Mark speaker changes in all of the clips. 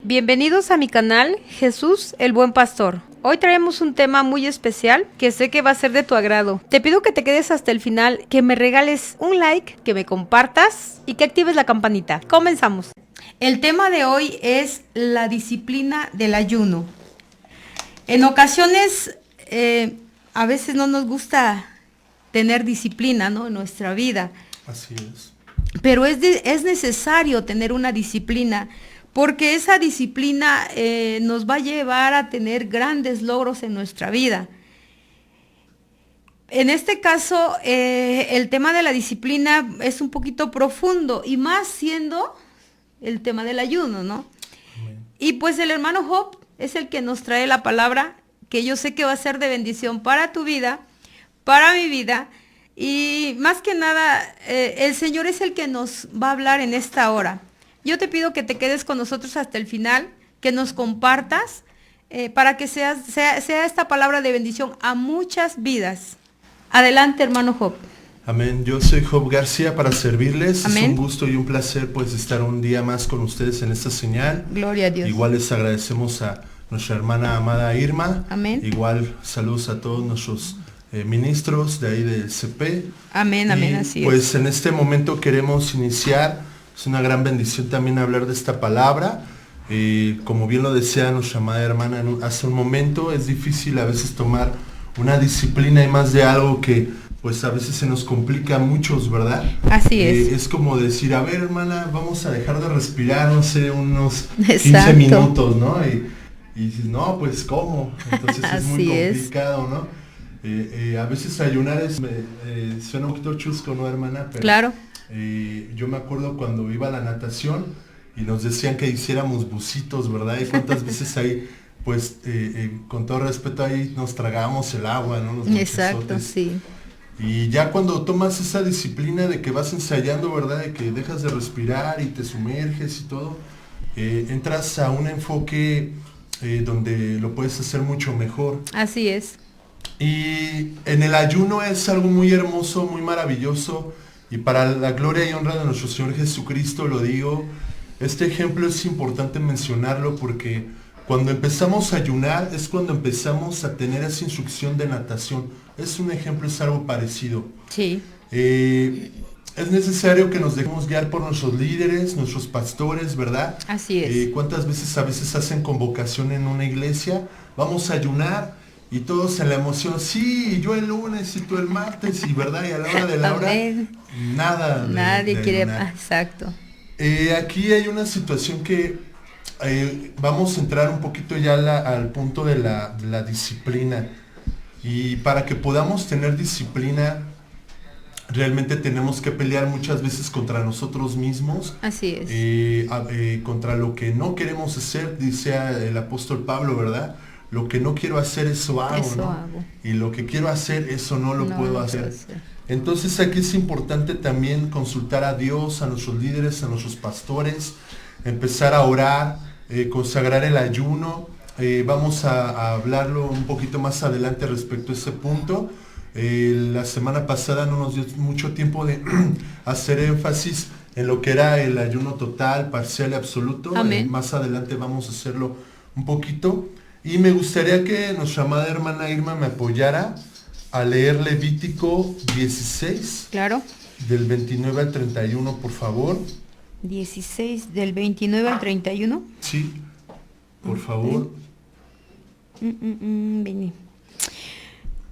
Speaker 1: Bienvenidos a mi canal Jesús el Buen Pastor. Hoy traemos un tema muy especial que sé que va a ser de tu agrado. Te pido que te quedes hasta el final, que me regales un like, que me compartas y que actives la campanita. Comenzamos. El tema de hoy es la disciplina del ayuno. En ocasiones, a veces no nos gusta tener disciplina, ¿no?, en nuestra vida.
Speaker 2: Así es.
Speaker 1: Pero es necesario tener una disciplina, porque esa disciplina nos va a llevar a tener grandes logros en nuestra vida. En este caso, el tema de la disciplina es un poquito profundo, y más siendo el tema del ayuno, ¿no?
Speaker 2: Amén.
Speaker 1: Y pues el hermano Job es el que nos trae la palabra, que yo sé que va a ser de bendición para tu vida, para mi vida, y más que nada, el Señor es el que nos va a hablar en esta hora. Yo te pido que te quedes con nosotros hasta el final, que nos compartas, para que sea esta palabra de bendición a muchas vidas. Adelante, hermano Job.
Speaker 2: Amén. Yo soy Job García para servirles.
Speaker 1: Amén.
Speaker 2: Es un gusto y un placer pues estar un día más con ustedes en esta señal.
Speaker 1: Gloria a Dios.
Speaker 2: Igual les agradecemos a nuestra hermana amada Irma.
Speaker 1: Amén.
Speaker 2: Igual saludos a todos nuestros ministros de ahí del CP.
Speaker 1: Amén, amén, así
Speaker 2: pues en este momento queremos iniciar. Es una gran bendición también hablar de esta palabra. Como bien lo decía nuestra amada hermana hace un momento, es difícil a veces tomar una disciplina y más de algo que pues a veces se nos complica a muchos, ¿verdad?
Speaker 1: Así es.
Speaker 2: Es como decir, a ver, hermana, vamos a dejar de respirar, no sé, unos 15
Speaker 1: Exacto.
Speaker 2: minutos, ¿no? Y dices, no, pues ¿cómo? Entonces es muy
Speaker 1: Así es.
Speaker 2: complicado, ¿no? A veces ayunar suena un poquito chusco, ¿no, hermana? Pero,
Speaker 1: Claro.
Speaker 2: yo me acuerdo cuando iba a la natación y nos decían que hiciéramos bucitos, ¿verdad? Y cuántas veces ahí, pues, con todo respeto ahí nos tragábamos el agua, ¿no? Los
Speaker 1: Exacto,
Speaker 2: mochesotes.
Speaker 1: sí.
Speaker 2: Y ya cuando tomas esa disciplina de que vas ensayando, ¿verdad? De que dejas de respirar y te sumerges y todo, entras a un enfoque donde lo puedes hacer mucho mejor.
Speaker 1: Así es.
Speaker 2: Y en el ayuno es algo muy hermoso, muy maravilloso, y para la gloria y honra de nuestro Señor Jesucristo lo digo. Este ejemplo es importante mencionarlo porque cuando empezamos a ayunar es cuando empezamos a tener esa instrucción de natación. Es un ejemplo, es algo parecido.
Speaker 1: Sí.
Speaker 2: Es necesario que nos dejemos guiar por nuestros líderes, nuestros pastores, ¿verdad?
Speaker 1: Así es.
Speaker 2: ¿Cuántas veces a veces hacen convocación en una iglesia? Vamos a ayunar. Y todos en la emoción, sí, yo el lunes y tú el martes, y verdad, y a la hora de la hora,
Speaker 1: Amén.
Speaker 2: nada.
Speaker 1: Nadie quiere.
Speaker 2: ayunar.
Speaker 1: Exacto.
Speaker 2: Aquí hay una situación que vamos a entrar un poquito ya al punto de la disciplina. Y para que podamos tener disciplina, realmente tenemos que pelear muchas veces contra nosotros mismos.
Speaker 1: Así es.
Speaker 2: Contra lo que no queremos hacer, dice el apóstol Pablo, ¿verdad? Lo que no quiero hacer, eso hago,
Speaker 1: Eso
Speaker 2: ¿no?
Speaker 1: hago.
Speaker 2: Y lo que quiero hacer, eso no lo puedo hacer.
Speaker 1: hacer.
Speaker 2: Entonces aquí es importante también consultar a Dios, a nuestros líderes, a nuestros pastores, empezar a orar, consagrar el ayuno. Vamos a hablarlo un poquito más adelante respecto a ese punto. La semana pasada no nos dio mucho tiempo de hacer énfasis en lo que era el ayuno total, parcial y absoluto.
Speaker 1: Amén.
Speaker 2: Más adelante vamos a hacerlo un poquito. Y me gustaría que nuestra amada hermana Irma me apoyara a leer Levítico 16,
Speaker 1: Claro.
Speaker 2: del 29 al 31, por favor.
Speaker 1: 16 del 29 al 31.
Speaker 2: Sí, por favor.
Speaker 1: Vení.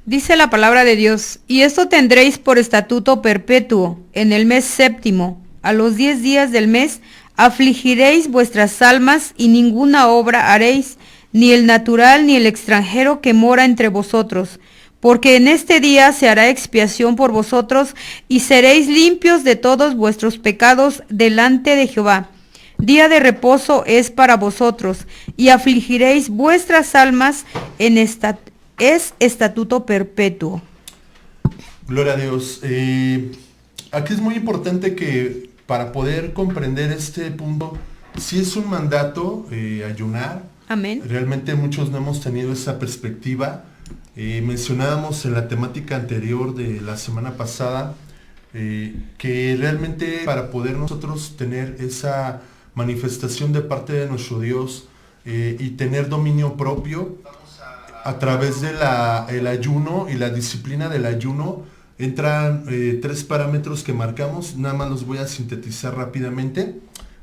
Speaker 1: Dice la palabra de Dios: y esto tendréis por estatuto perpetuo, en el mes séptimo, a los 10 días del mes, afligiréis vuestras almas, y ninguna obra haréis, ni el natural ni el extranjero que mora entre vosotros, porque en este día se hará expiación por vosotros, y seréis limpios de todos vuestros pecados delante de Jehová. Día de reposo es para vosotros, y afligiréis vuestras almas, es estatuto perpetuo.
Speaker 2: Gloria a Dios. Aquí es muy importante que para poder comprender este punto, si es un mandato ayunar.
Speaker 1: Amén.
Speaker 2: Realmente muchos no hemos tenido esa perspectiva. Mencionábamos en la temática anterior de la semana pasada que realmente para poder nosotros tener esa manifestación de parte de nuestro Dios y tener dominio propio a través de el ayuno y la disciplina del ayuno. Entran 3 parámetros que marcamos, nada más los voy a sintetizar rápidamente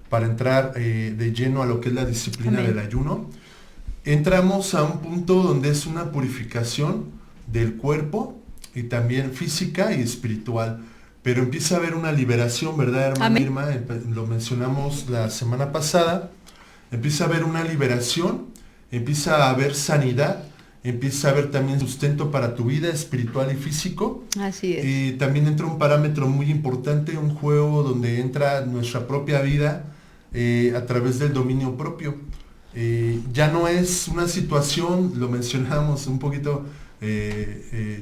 Speaker 2: para entrar de lleno a lo que es la disciplina
Speaker 1: Amén.
Speaker 2: del ayuno. Entramos a un punto donde es una purificación del cuerpo y también física y espiritual, pero empieza a haber una liberación, ¿verdad, hermana
Speaker 1: Amén.
Speaker 2: Irma? Lo mencionamos la semana pasada. Empieza a haber una liberación, empieza a haber sanidad, empieza a haber también sustento para tu vida espiritual y físico.
Speaker 1: Así es.
Speaker 2: Y también entra un parámetro muy importante, un juego donde entra nuestra propia vida a través del dominio propio. Ya no es una situación, lo mencionamos un poquito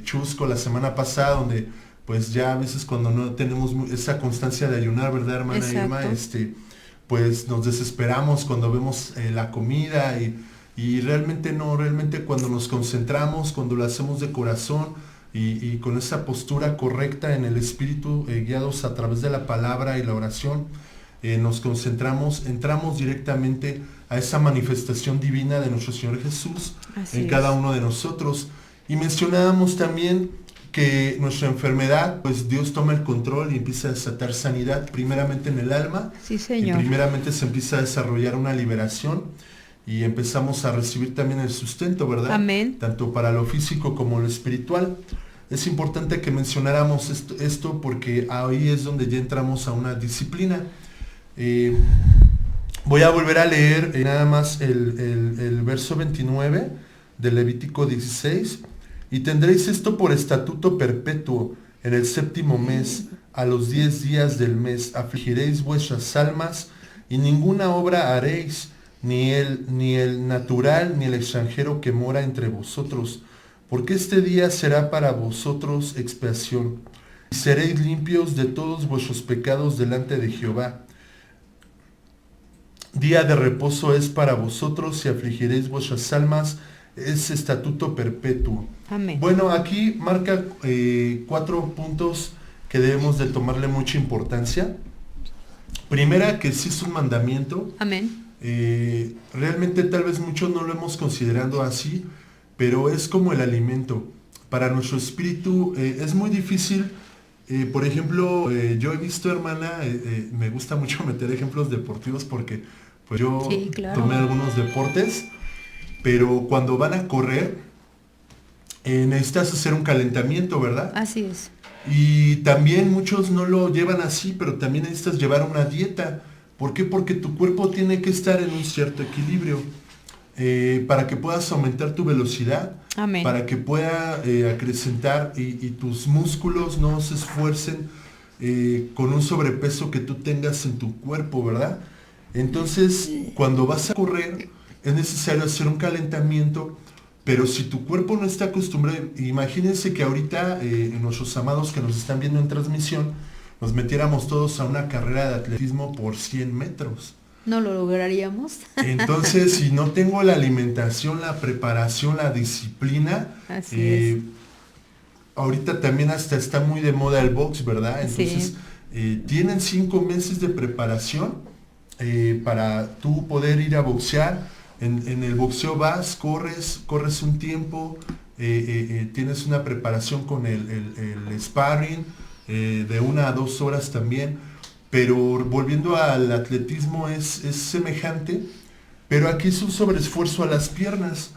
Speaker 2: chusco la semana pasada, donde pues ya a veces cuando no tenemos esa constancia de ayunar, ¿verdad, hermana Irma?
Speaker 1: Exacto.
Speaker 2: Pues nos desesperamos cuando vemos la comida y realmente no, realmente cuando nos concentramos, cuando lo hacemos de corazón y con esa postura correcta en el espíritu, guiados a través de la palabra y la oración, nos concentramos, entramos directamente a esa manifestación divina de nuestro Señor Jesús en cada uno de nosotros. Y mencionábamos también que nuestra enfermedad, pues Dios toma el control y empieza a desatar sanidad, primeramente en el alma.
Speaker 1: Sí,
Speaker 2: Y
Speaker 1: Señor.
Speaker 2: primeramente se empieza a desarrollar una liberación y empezamos a recibir también el sustento, ¿verdad?
Speaker 1: Amén.
Speaker 2: Tanto para lo físico como lo espiritual. Es importante que mencionáramos esto porque ahí es donde ya entramos a una disciplina. Voy a volver a leer nada más el verso 29 de Levítico 16. Y tendréis esto por estatuto perpetuo en el 7º mes, a los 10 días del mes, afligiréis vuestras almas y ninguna obra haréis, ni el natural ni el extranjero que mora entre vosotros, porque este día será para vosotros expiación, y seréis limpios de todos vuestros pecados delante de Jehová. Día de reposo es para vosotros y afligiréis vuestras almas, es estatuto perpetuo.
Speaker 1: Amén.
Speaker 2: Bueno, aquí marca 4 puntos que debemos de tomarle mucha importancia. Primera, que sí es un mandamiento.
Speaker 1: Amén.
Speaker 2: Realmente tal vez muchos no lo hemos considerado así, pero es como el alimento. Para nuestro espíritu es muy difícil. Por ejemplo, yo he visto, hermana, me gusta mucho meter ejemplos deportivos porque pues yo
Speaker 1: Sí, claro.
Speaker 2: tomé algunos deportes, pero cuando van a correr, necesitas hacer un calentamiento, ¿verdad?
Speaker 1: Así es.
Speaker 2: Y también muchos no lo llevan así, pero también necesitas llevar una dieta. ¿Por qué? Porque tu cuerpo tiene que estar en un cierto equilibrio para que puedas aumentar tu velocidad,
Speaker 1: Amén.
Speaker 2: para que pueda acrecentar y tus músculos no se esfuercen con un sobrepeso que tú tengas en tu cuerpo, ¿verdad? Entonces, cuando vas a correr, es necesario hacer un calentamiento, pero si tu cuerpo no está acostumbrado, imagínense que ahorita nuestros amados que nos están viendo en transmisión, nos metiéramos todos a una carrera de atletismo por 100 metros.
Speaker 1: No lo lograríamos.
Speaker 2: Entonces, si no tengo la alimentación, la preparación, la disciplina,
Speaker 1: Así es.
Speaker 2: ahorita también hasta está muy de moda el box, ¿verdad? Entonces, tienen 5 meses de preparación para tú poder ir a boxear. En el boxeo vas, corres un tiempo, tienes una preparación con el sparring de 1 a 2 horas también, pero volviendo al atletismo es semejante, pero aquí es un sobreesfuerzo a las piernas.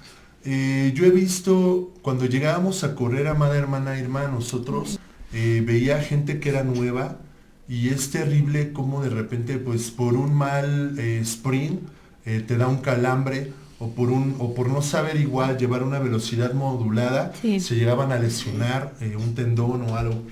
Speaker 2: Yo he visto cuando llegábamos a correr, amada hermana Irma, nosotros veía gente que era nueva y es terrible como de repente pues por un mal sprint te da un calambre o por no saber igual llevar una velocidad modulada,
Speaker 1: Sí.
Speaker 2: se llegaban a lesionar un tendón o algo.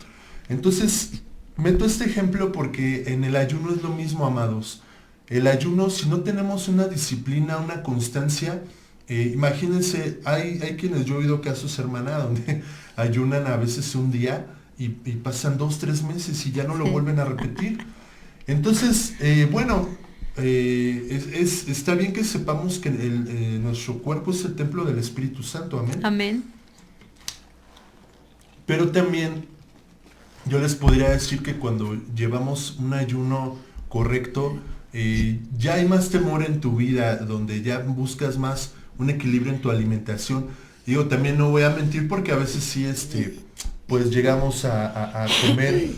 Speaker 2: Entonces, meto este ejemplo porque en el ayuno es lo mismo, amados. El ayuno, si no tenemos una disciplina, una constancia, imagínense, hay quienes yo he oído casos, hermana, donde ayunan a veces un día y pasan 2, 3 meses y ya no lo vuelven a repetir. Entonces, bueno, está bien que sepamos que nuestro cuerpo es el templo del Espíritu Santo, amén.
Speaker 1: Amén.
Speaker 2: Pero también yo les podría decir que cuando llevamos un ayuno correcto, ya hay más temor en tu vida, donde ya buscas más un equilibrio en tu alimentación. Digo, también no voy a mentir porque a veces sí, pues llegamos a comer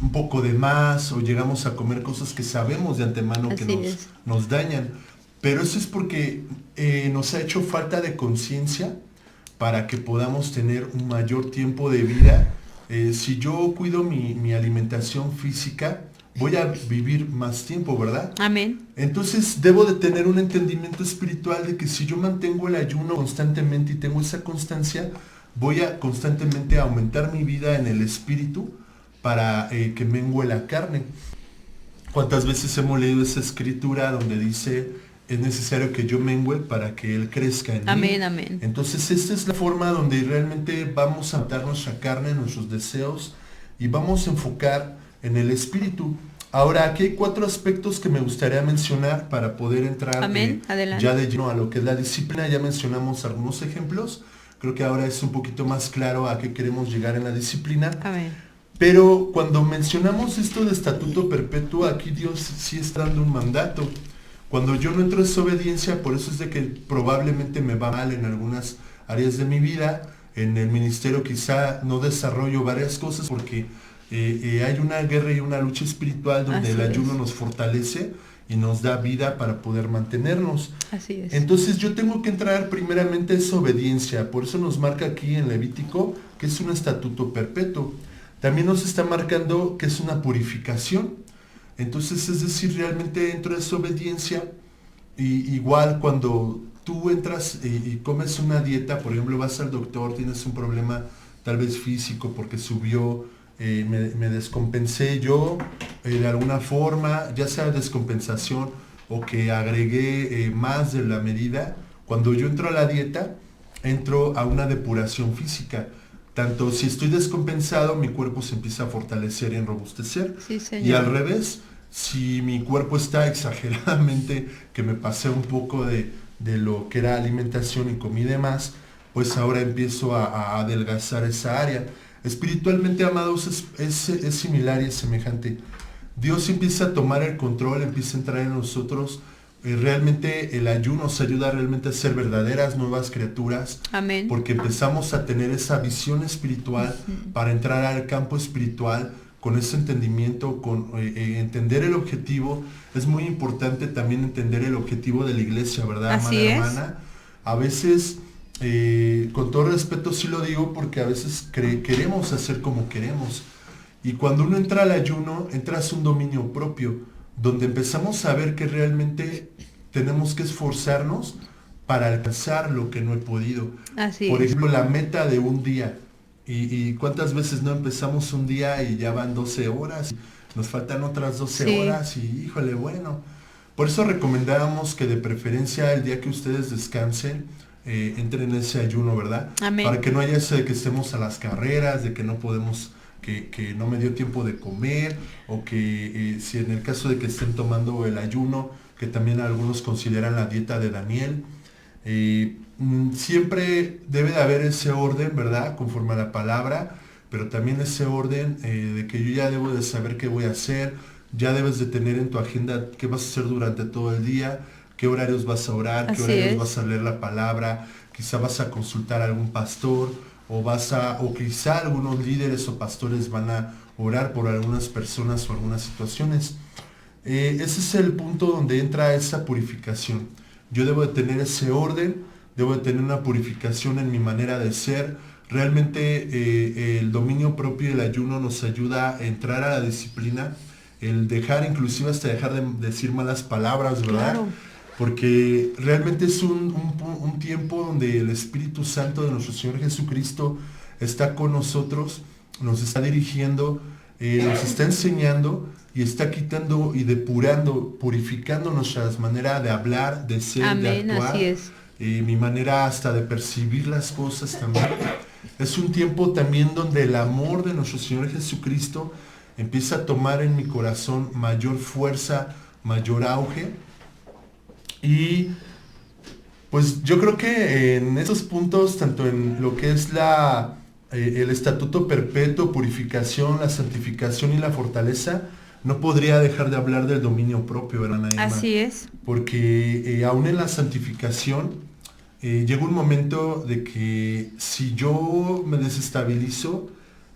Speaker 2: un poco de más, o llegamos a comer cosas que sabemos de antemano que
Speaker 1: Así es.
Speaker 2: nos dañan. Pero eso es porque nos ha hecho falta de conciencia para que podamos tener un mayor tiempo de vida. Si yo cuido mi alimentación física, voy a vivir más tiempo, ¿verdad?
Speaker 1: Amén.
Speaker 2: Entonces debo de tener un entendimiento espiritual de que si yo mantengo el ayuno constantemente y tengo esa constancia, voy a constantemente aumentar mi vida en el espíritu para que mengue la carne. ¿Cuántas veces hemos leído esa escritura donde dice, es necesario que yo mengue para que Él crezca en mí?
Speaker 1: Amén, amén.
Speaker 2: Entonces esta es la forma donde realmente vamos a matar nuestra carne, nuestros deseos, y vamos a enfocar en el espíritu. Ahora, aquí hay 4 aspectos que me gustaría mencionar para poder entrar ya de lleno a lo que es la disciplina. Ya mencionamos algunos ejemplos. Creo que ahora es un poquito más claro a qué queremos llegar en la disciplina.
Speaker 1: Amén.
Speaker 2: Pero cuando mencionamos esto de estatuto perpetuo, aquí Dios sí está dando un mandato. Cuando yo no entro en esa obediencia, por eso es de que probablemente me va mal en algunas áreas de mi vida. En el ministerio quizá no desarrollo varias cosas porque hay una guerra y una lucha espiritual donde el ayuno nos fortalece y nos da vida para poder mantenernos.
Speaker 1: Así es.
Speaker 2: Entonces yo tengo que entrar primeramente a esa obediencia. Por eso nos marca aquí en Levítico que es un estatuto perpetuo. También nos está marcando que es una purificación. Entonces, es decir, realmente entro a esa obediencia. Y igual cuando tú entras y comes una dieta, por ejemplo, vas al doctor, tienes un problema tal vez físico porque subió, me descompensé yo de alguna forma, ya sea descompensación o que agregué más de la medida. Cuando yo entro a la dieta, entro a una depuración física. Tanto si estoy descompensado, mi cuerpo se empieza a fortalecer y enrobustecer.
Speaker 1: Sí, señor.
Speaker 2: Y al revés, si mi cuerpo está exageradamente, que me pasé un poco de lo que era alimentación y comí de más, pues ahora empiezo a adelgazar esa área. Espiritualmente, amados, es similar y es semejante. Dios empieza a tomar el control, empieza a entrar en nosotros. Realmente el ayuno nos ayuda realmente a ser verdaderas nuevas criaturas.
Speaker 1: Amén.
Speaker 2: Porque empezamos a tener esa visión espiritual para entrar al campo espiritual con ese entendimiento, con entender el objetivo. Es muy importante también entender el objetivo de la iglesia, ¿verdad,
Speaker 1: Así
Speaker 2: hermana? A veces, con todo respeto sí lo digo, porque a veces queremos hacer como queremos. Y cuando uno entra al ayuno, entras a un dominio propio, donde empezamos a ver que realmente tenemos que esforzarnos para alcanzar lo que no he podido.
Speaker 1: Así
Speaker 2: Por
Speaker 1: es.
Speaker 2: ejemplo, la meta de un día. Y cuántas veces no empezamos un día y ya van 12 horas, nos faltan otras 12 horas y híjole, bueno. Por eso recomendábamos que de preferencia el día que ustedes descansen, entren en ese ayuno, ¿verdad?
Speaker 1: Amén.
Speaker 2: Para que no haya ese de que estemos a las carreras, de que no podemos, que no me dio tiempo de comer, o que si en el caso de que estén tomando el ayuno, que también algunos consideran la dieta de Daniel, siempre debe de haber ese orden, ¿verdad? Conforme a la palabra, pero también ese orden de que yo ya debo de saber qué voy a hacer, ya debes de tener en tu agenda qué vas a hacer durante todo el día, qué horarios vas a orar, qué horarios vas a leer la palabra, quizá vas a consultar a algún pastor, o quizá algunos líderes o pastores van a orar por algunas personas o algunas situaciones. Ese es el punto donde entra esa purificación. Yo debo de tener ese orden, debo de tener una purificación en mi manera de ser. Realmente el dominio propio y el ayuno nos ayuda a entrar a la disciplina, el dejar, inclusive hasta dejar de decir malas palabras, ¿verdad?
Speaker 1: Claro.
Speaker 2: Porque realmente es un tiempo donde el Espíritu Santo de nuestro Señor Jesucristo está con nosotros, nos está dirigiendo, nos está enseñando y está quitando y depurando, purificando nuestras maneras de hablar, de ser,
Speaker 1: Amén,
Speaker 2: de actuar.
Speaker 1: así es.
Speaker 2: Mi manera hasta de percibir las cosas también. Es un tiempo también donde el amor de nuestro Señor Jesucristo empieza a tomar en mi corazón mayor fuerza, mayor auge. Y pues yo creo que en esos puntos, tanto en lo que es el estatuto perpetuo, purificación, la santificación y la fortaleza, no podría dejar de hablar del dominio propio, hermana Irma.
Speaker 1: Así es.
Speaker 2: Porque aún en la santificación, llega un momento de que si yo me desestabilizo,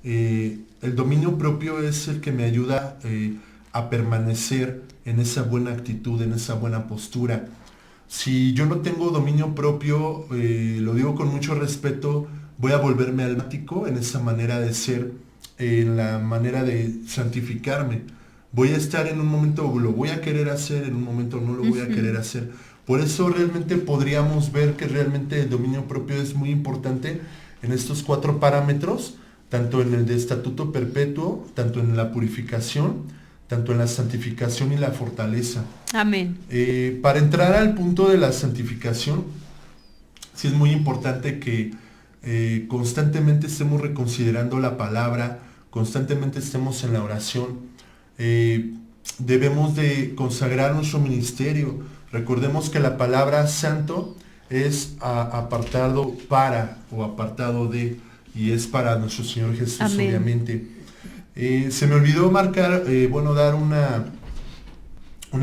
Speaker 2: el dominio propio es el que me ayuda a permanecer en esa buena actitud, en esa buena postura. Si yo no tengo dominio propio, lo digo con mucho respeto, voy a volverme almático en esa manera de ser, en la manera de santificarme. Voy a estar en un momento, lo voy a querer hacer, en un momento no lo voy a querer hacer. Por eso realmente podríamos ver que realmente el dominio propio es muy importante en estos 4 parámetros, tanto en el de estatuto perpetuo, tanto en la purificación, tanto en la santificación y la fortaleza.
Speaker 1: Amén.
Speaker 2: Para entrar al punto de la santificación, sí es muy importante que constantemente estemos reconsiderando la palabra, constantemente estemos en la oración. Debemos de consagrar nuestro ministerio. Recordemos que la palabra santo es apartado para o apartado de, y es para nuestro Señor Jesús. Amén. Obviamente. Se me olvidó marcar, dar una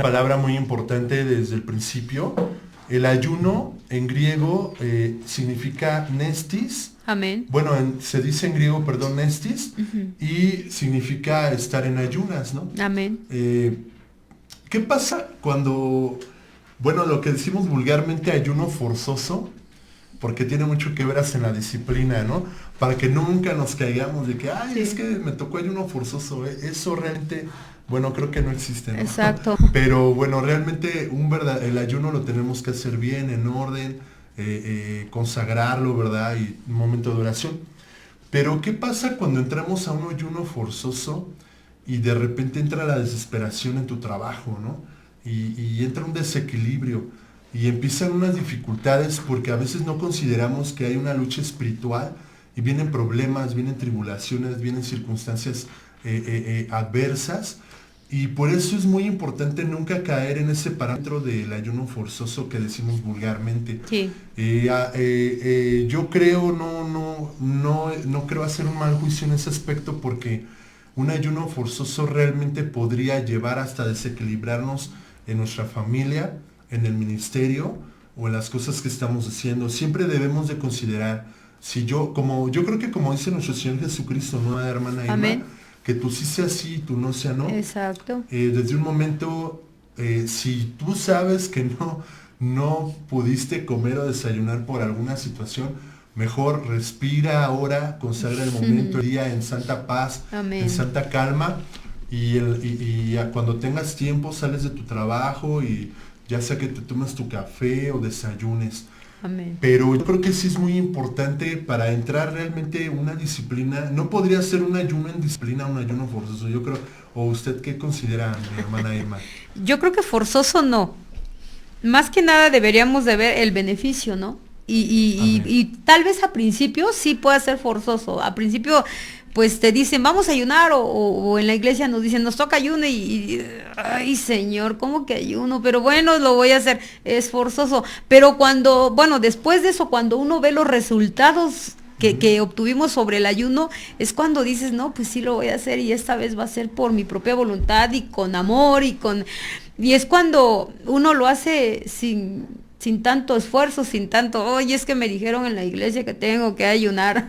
Speaker 2: palabra muy importante desde el principio. El ayuno en griego significa nestis.
Speaker 1: Amén.
Speaker 2: Bueno, se dice en griego, perdón, nestis, y significa estar en ayunas, ¿no?
Speaker 1: Amén.
Speaker 2: ¿Qué pasa cuando, lo que decimos vulgarmente ayuno forzoso? Porque tiene mucho que ver en la disciplina, ¿no? Para que nunca nos caigamos de que, sí, es que me tocó ayuno forzoso. Eso realmente, creo que no existe, ¿no?
Speaker 1: Exacto.
Speaker 2: Pero realmente el ayuno lo tenemos que hacer bien, en orden, consagrarlo, ¿verdad? Y un momento de oración. Pero ¿qué pasa cuando entramos a un ayuno forzoso y de repente entra la desesperación en tu trabajo, ¿no? Y entra un desequilibrio y empiezan unas dificultades porque a veces no consideramos que hay una lucha espiritual y vienen problemas, vienen tribulaciones, vienen circunstancias adversas. Y por eso es muy importante nunca caer en ese parámetro del ayuno forzoso que decimos vulgarmente.
Speaker 1: Sí.
Speaker 2: Yo creo, no creo hacer un mal juicio en ese aspecto, porque un ayuno forzoso realmente podría llevar hasta desequilibrarnos en nuestra familia, en el ministerio o en las cosas que estamos haciendo. Siempre debemos de considerar, yo creo que como dice nuestro Señor Jesucristo, ¿no, hermana Irma?
Speaker 1: Amén.
Speaker 2: Que tú sí sea sí y tú no sea no.
Speaker 1: Exacto.
Speaker 2: Desde un momento, si tú sabes que no pudiste comer o desayunar por alguna situación, mejor respira ahora, consagra el momento, el día en santa paz,
Speaker 1: Amén.
Speaker 2: En santa calma, y cuando tengas tiempo sales de tu trabajo y ya sea que te tomes tu café o desayunes.
Speaker 1: Amén.
Speaker 2: Pero yo creo que sí es muy importante para entrar realmente una disciplina. No podría ser un ayuno en disciplina, un ayuno forzoso, yo creo. ¿O usted qué considera, mi hermana Irma?
Speaker 1: Yo creo que forzoso no. Más que nada deberíamos de ver el beneficio, ¿no? Y tal vez a principio sí pueda ser forzoso. A principio pues te dicen, vamos a ayunar, o en la iglesia nos dicen, nos toca ayuno ay Señor, ¿cómo que ayuno? Pero bueno, lo voy a hacer, es forzoso. Pero después de eso, cuando uno ve los resultados que obtuvimos sobre el ayuno, es cuando dices, no, pues sí lo voy a hacer, y esta vez va a ser por mi propia voluntad y con amor y es cuando uno lo hace sin tanto esfuerzo, sin tanto, oye, es que me dijeron en la iglesia que tengo que ayunar.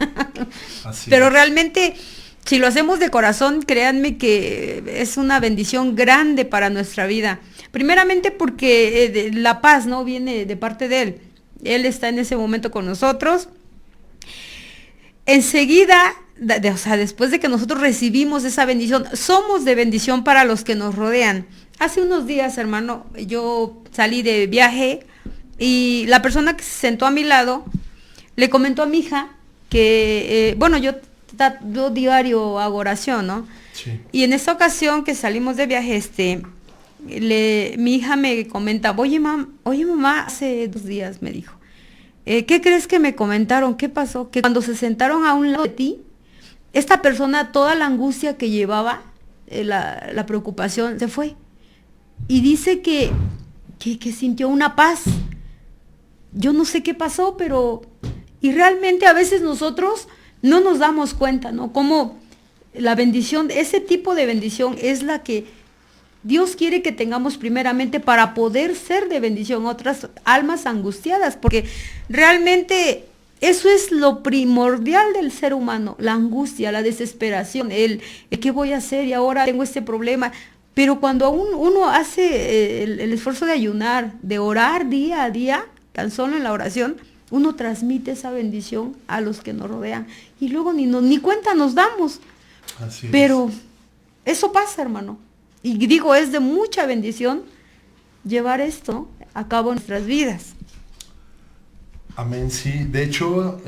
Speaker 1: Pero realmente, si lo hacemos de corazón, créanme que es una bendición grande para nuestra vida. Primeramente porque la paz, ¿no?, viene de parte de Él. Él está en ese momento con nosotros. Enseguida, después de que nosotros recibimos esa bendición, somos de bendición para los que nos rodean. Hace unos días, hermano, yo salí de viaje y la persona que se sentó a mi lado le comentó a mi hija que, yo diario hago oración, ¿no?
Speaker 2: Sí.
Speaker 1: Y en esta ocasión que salimos de viaje, mi hija me comenta, oye mamá, hace 2 días me dijo, ¿qué crees que me comentaron? ¿Qué pasó? Que cuando se sentaron a un lado de ti, esta persona, toda la angustia que llevaba, la preocupación, se fue. Y dice que sintió una paz. Yo no sé qué pasó, y realmente a veces nosotros no nos damos cuenta, ¿no? Cómo la bendición, ese tipo de bendición es la que Dios quiere que tengamos primeramente para poder ser de bendición a otras almas angustiadas, porque realmente eso es lo primordial del ser humano, la angustia, la desesperación, el qué voy a hacer y ahora tengo este problema. Pero cuando uno hace el esfuerzo de ayunar, de orar día a día, tan solo en la oración, uno transmite esa bendición a los que nos rodean. Y luego ni cuenta nos damos.
Speaker 2: Así
Speaker 1: Pero eso pasa, hermano. Y digo, es de mucha bendición llevar esto a cabo en nuestras vidas.
Speaker 2: Amén, sí. De hecho,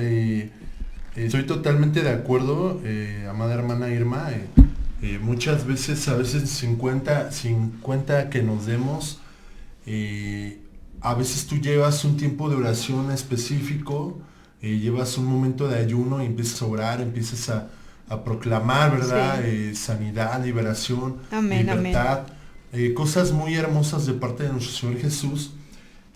Speaker 2: estoy totalmente de acuerdo, amada hermana Irma. Muchas veces, a veces sin cuenta que nos demos, a veces tú llevas un tiempo de oración específico, llevas un momento de ayuno y empiezas a orar, empiezas a proclamar, ¿verdad?
Speaker 1: Sí.
Speaker 2: Sanidad, liberación,
Speaker 1: Amén,
Speaker 2: libertad, cosas muy hermosas de parte de nuestro Señor Jesús.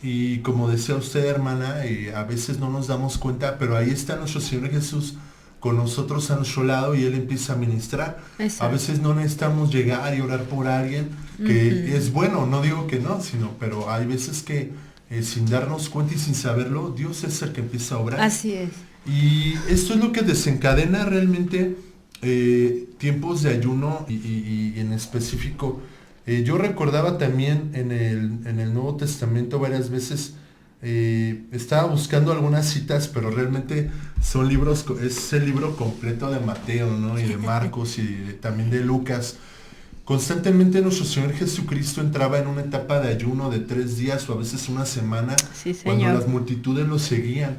Speaker 2: Y como decía usted, hermana, a veces no nos damos cuenta, pero ahí está nuestro Señor Jesús con nosotros a nuestro lado y Él empieza a ministrar.
Speaker 1: Exacto.
Speaker 2: A veces no necesitamos llegar y orar por alguien, que es bueno, no digo que no, pero hay veces que sin darnos cuenta y sin saberlo, Dios es el que empieza a obrar.
Speaker 1: Así es.
Speaker 2: Y esto es lo que desencadena realmente tiempos de ayuno y en específico. Yo recordaba también en el Nuevo Testamento varias veces, estaba buscando algunas citas, pero realmente son libros, es el libro completo de Mateo, ¿no? Y de Marcos y también de Lucas. Constantemente nuestro Señor Jesucristo entraba en una etapa de ayuno de 3 días o a veces una semana,
Speaker 1: Sí,
Speaker 2: cuando
Speaker 1: Señor.
Speaker 2: las multitudes lo seguían.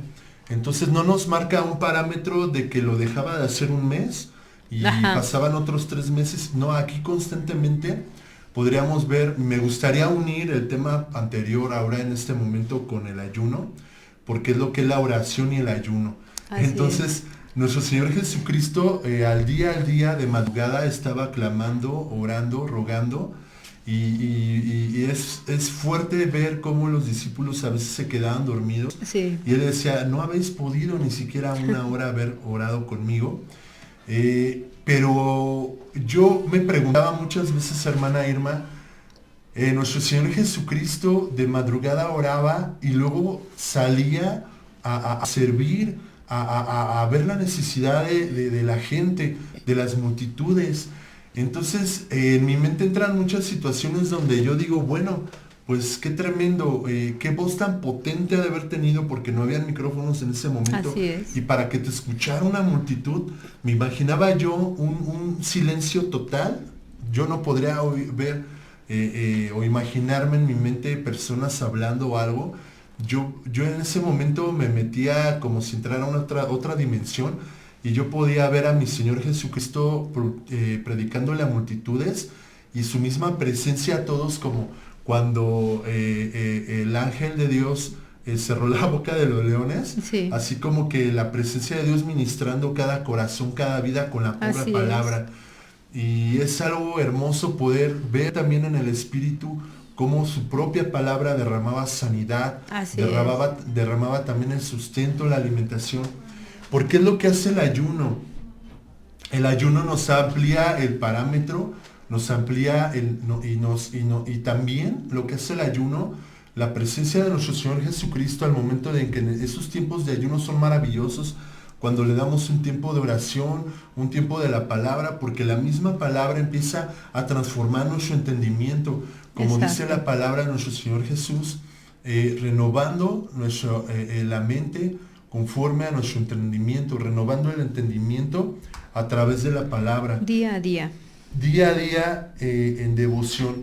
Speaker 2: Entonces no nos marca un parámetro de que lo dejaba de hacer un mes y
Speaker 1: Ajá.
Speaker 2: pasaban otros 3 meses. No, aquí constantemente podríamos ver, me gustaría unir el tema anterior ahora en este momento con el ayuno, porque es lo que es la oración y el ayuno.
Speaker 1: Así
Speaker 2: Entonces, nuestro Señor Jesucristo al día de madrugada estaba clamando, orando, rogando, y es fuerte ver cómo los discípulos a veces se quedaban dormidos.
Speaker 1: Sí.
Speaker 2: Y Él decía, no habéis podido ni siquiera una hora haber orado conmigo. Pero yo me preguntaba muchas veces, hermana Irma, nuestro Señor Jesucristo de madrugada oraba y luego salía a servir, a ver la necesidad de la gente, de las multitudes. Entonces, en mi mente entran muchas situaciones donde yo digo, bueno, pues qué tremendo, qué voz tan potente ha de haber tenido, porque no habían micrófonos en ese momento.
Speaker 1: Así es.
Speaker 2: Y para que te escuchara una multitud, me imaginaba yo un silencio total. Yo no podría ver o imaginarme en mi mente personas hablando o algo. Yo en ese momento me metía como si entrara a otra dimensión, y yo podía ver a mi Señor Jesucristo predicándole a multitudes y su misma presencia a todos, como cuando el ángel de Dios cerró la boca de los leones,
Speaker 1: Sí.
Speaker 2: así como que la presencia de Dios ministrando cada corazón, cada vida con la pura
Speaker 1: Así es.
Speaker 2: palabra. Y es algo hermoso poder ver también en el Espíritu cómo su propia palabra derramaba sanidad,
Speaker 1: Así
Speaker 2: derramaba también el sustento, la alimentación. Porque es lo que hace el ayuno. El ayuno nos amplía el parámetro, nos amplía y también lo que hace el ayuno, la presencia de nuestro Señor Jesucristo al momento de que esos tiempos de ayuno son maravillosos, cuando le damos un tiempo de oración, un tiempo de la palabra, porque la misma palabra empieza a transformar nuestro entendimiento, como
Speaker 1: Exacto.
Speaker 2: dice la palabra de nuestro Señor Jesús, renovando la mente conforme a nuestro entendimiento, renovando el entendimiento a través de la palabra.
Speaker 1: Día a día.
Speaker 2: Día a día en devoción.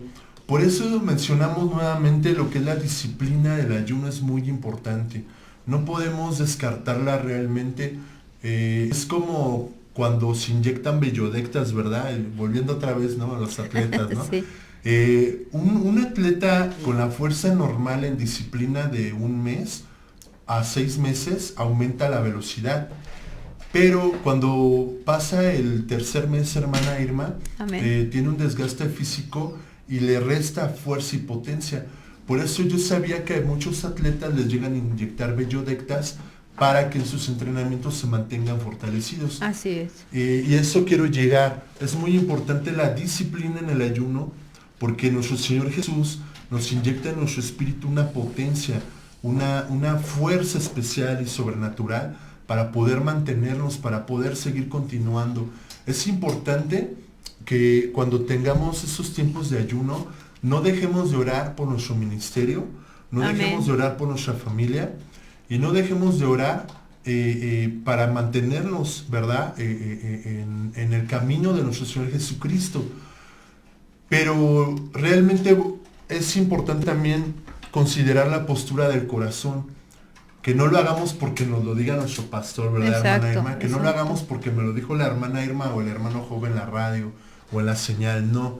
Speaker 2: Por eso mencionamos nuevamente lo que es la disciplina del ayuno, es muy importante. No podemos descartarla realmente. Es como cuando se inyectan bellodectas, ¿verdad? Volviendo otra vez, ¿no?, a los atletas, ¿no?
Speaker 1: Sí.
Speaker 2: Un atleta con la fuerza normal en disciplina de 1 mes a 6 meses aumenta la velocidad. Pero cuando pasa el tercer mes, hermana Irma, tiene un desgaste físico y le resta fuerza y potencia. Por eso yo sabía que a muchos atletas les llegan a inyectar bellodectas para que en sus entrenamientos se mantengan fortalecidos.
Speaker 1: Así es.
Speaker 2: Y eso quiero llegar. Es muy importante la disciplina en el ayuno, porque nuestro Señor Jesús nos inyecta en nuestro espíritu una potencia, una fuerza especial y sobrenatural para poder mantenernos, para poder seguir continuando. Es importante que cuando tengamos esos tiempos de ayuno, no dejemos de orar por nuestro ministerio, no
Speaker 1: Amén.
Speaker 2: dejemos de orar por nuestra familia y no dejemos de orar para mantenernos, ¿verdad? En el camino de nuestro Señor Jesucristo. Pero realmente es importante también considerar la postura del corazón, que no lo hagamos porque nos lo diga nuestro pastor, ¿verdad,
Speaker 1: Exacto,
Speaker 2: hermana Irma? Que no lo
Speaker 1: exacto.
Speaker 2: hagamos porque me lo dijo la hermana Irma o el hermano joven en la radio o en la señal, no.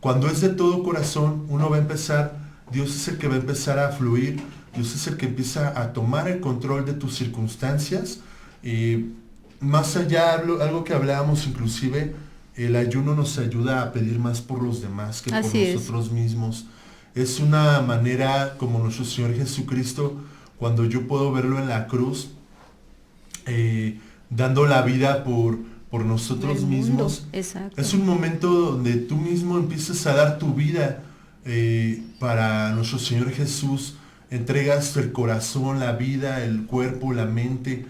Speaker 2: Cuando es de todo corazón, uno va a empezar, Dios es el que va a empezar a fluir, Dios es el que empieza a tomar el control de tus circunstancias. Más allá, algo que hablábamos inclusive, el ayuno nos ayuda a pedir más por los demás que por
Speaker 1: Así es.
Speaker 2: nosotros mismos. Es una manera como nuestro Señor Jesucristo, cuando yo puedo verlo en la cruz, dando la vida por nosotros
Speaker 1: El mundo.
Speaker 2: mismos.
Speaker 1: Exacto.
Speaker 2: Es un momento donde tú mismo empiezas a dar tu vida para nuestro Señor Jesús. Entregas el corazón, la vida, el cuerpo, la mente,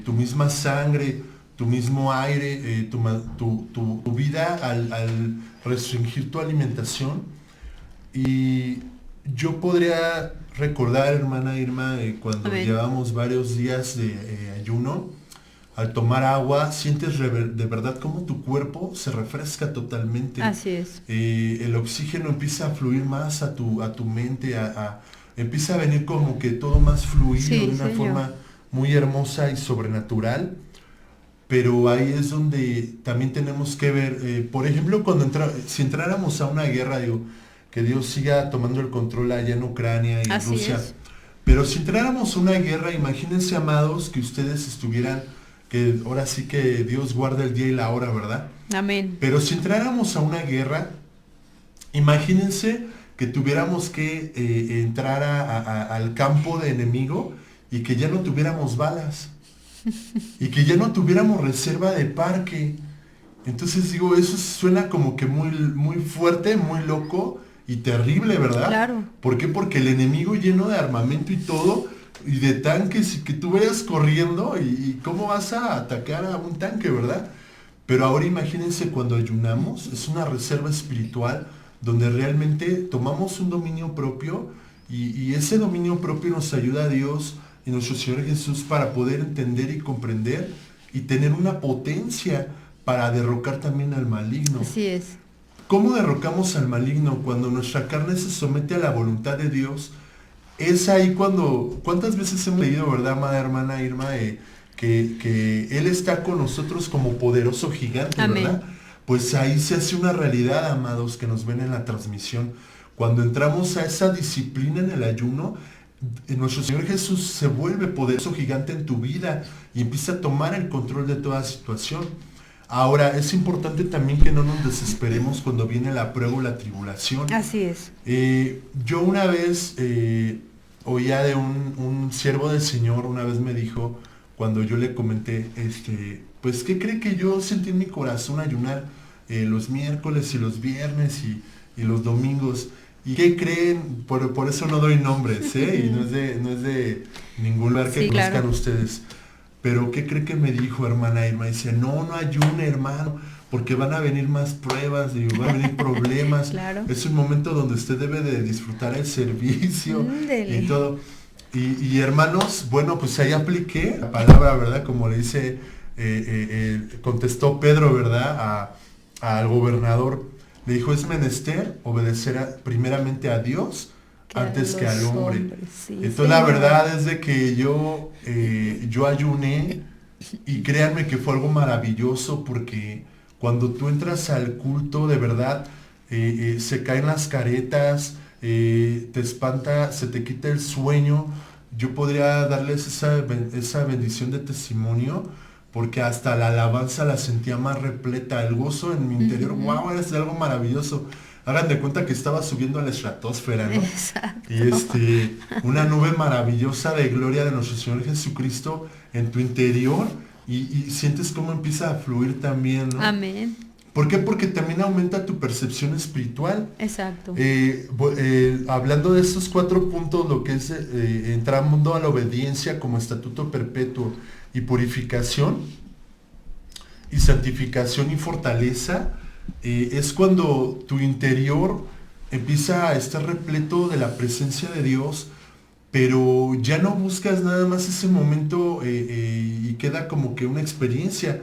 Speaker 2: tu misma sangre, tu mismo aire, tu vida al restringir tu alimentación. Y yo podría recordar, hermana Irma, cuando
Speaker 1: Amén.
Speaker 2: llevamos varios días de ayuno, al tomar agua, sientes de verdad cómo tu cuerpo se refresca totalmente.
Speaker 1: Así es.
Speaker 2: El oxígeno empieza a fluir más a tu mente, empieza a venir como que todo más fluido,
Speaker 1: Sí,
Speaker 2: de una
Speaker 1: Señor.
Speaker 2: forma muy hermosa y sobrenatural. Pero ahí es donde también tenemos que ver, por ejemplo, si entráramos a una guerra, digo, que Dios siga tomando el control allá en Ucrania y en
Speaker 1: Así
Speaker 2: Rusia.
Speaker 1: es.
Speaker 2: Pero si entráramos a una guerra, imagínense, amados, que ustedes estuvieran, que ahora sí que Dios guarda el día y la hora, ¿verdad?
Speaker 1: Amén.
Speaker 2: Pero si entráramos a una guerra, imagínense que tuviéramos que entrar al campo de enemigo y que ya no tuviéramos balas y que ya no tuviéramos reserva de parque. Entonces digo, eso suena como que muy, muy fuerte, muy loco y terrible, ¿verdad?
Speaker 1: Claro.
Speaker 2: ¿Por qué? Porque el enemigo lleno de armamento y todo, y de tanques, y que tú vayas corriendo, y cómo vas a atacar a un tanque, ¿verdad? Pero ahora imagínense cuando ayunamos, es una reserva espiritual donde realmente tomamos un dominio propio y ese dominio propio nos ayuda a Dios y nuestro Señor Jesús para poder entender y comprender y tener una potencia para derrocar también al maligno.
Speaker 1: Así es.
Speaker 2: ¿Cómo derrocamos al maligno? Cuando nuestra carne se somete a la voluntad de Dios. Es ahí cuando, ¿cuántas veces hemos leído, verdad, amada hermana Irma, que Él está con nosotros como poderoso gigante,
Speaker 1: Amén.
Speaker 2: ¿verdad? Pues ahí se hace una realidad, amados, que nos ven en la transmisión. Cuando entramos a esa disciplina en el ayuno, nuestro Señor Jesús se vuelve poderoso gigante en tu vida y empieza a tomar el control de toda situación. Ahora, es importante también que no nos desesperemos cuando viene la prueba o la tribulación.
Speaker 1: Así es.
Speaker 2: Yo una vez oía de un siervo del Señor, una vez me dijo, cuando yo le comenté, pues, ¿qué cree que yo sentí en mi corazón ayunar los miércoles y los viernes y los domingos? ¿Y qué creen? Por eso no doy nombres, y no es de ningún lugar que
Speaker 1: Sí,
Speaker 2: conozcan
Speaker 1: claro.
Speaker 2: ustedes. Pero ¿qué cree que me dijo, hermana Irma? Dice, no ayune, hermano, porque van a venir más pruebas, digo, van a venir problemas.
Speaker 1: Claro.
Speaker 2: Es un momento donde usted debe de disfrutar el servicio
Speaker 1: Ándele.
Speaker 2: y todo. Y hermanos, bueno, pues ahí apliqué la palabra, ¿verdad? Como le dice, contestó Pedro, ¿verdad? Al gobernador. Le dijo, es menester obedecer primeramente a Dios antes que al hombre.
Speaker 1: Sí,
Speaker 2: Entonces la
Speaker 1: Señor.
Speaker 2: verdad es de que yo ayuné y créanme que fue algo maravilloso porque cuando tú entras al culto de verdad se caen las caretas, te espanta, se te quita el sueño. Yo podría darles esa bendición de testimonio porque hasta la alabanza la sentía más repleta, el gozo en mi interior, wow, es algo maravilloso. Hagan de cuenta que estaba subiendo a la estratosfera, ¿no?
Speaker 1: Exacto.
Speaker 2: Y una nube maravillosa de gloria de nuestro Señor Jesucristo en tu interior y sientes cómo empieza a fluir también, ¿no?
Speaker 1: Amén.
Speaker 2: ¿Por qué? Porque también aumenta tu percepción espiritual.
Speaker 1: Exacto.
Speaker 2: Hablando de estos 4 puntos, lo que es entrando a la obediencia como estatuto perpetuo y purificación y santificación y fortaleza, es cuando tu interior empieza a estar repleto de la presencia de Dios, pero ya no buscas nada más ese momento y queda como que una experiencia.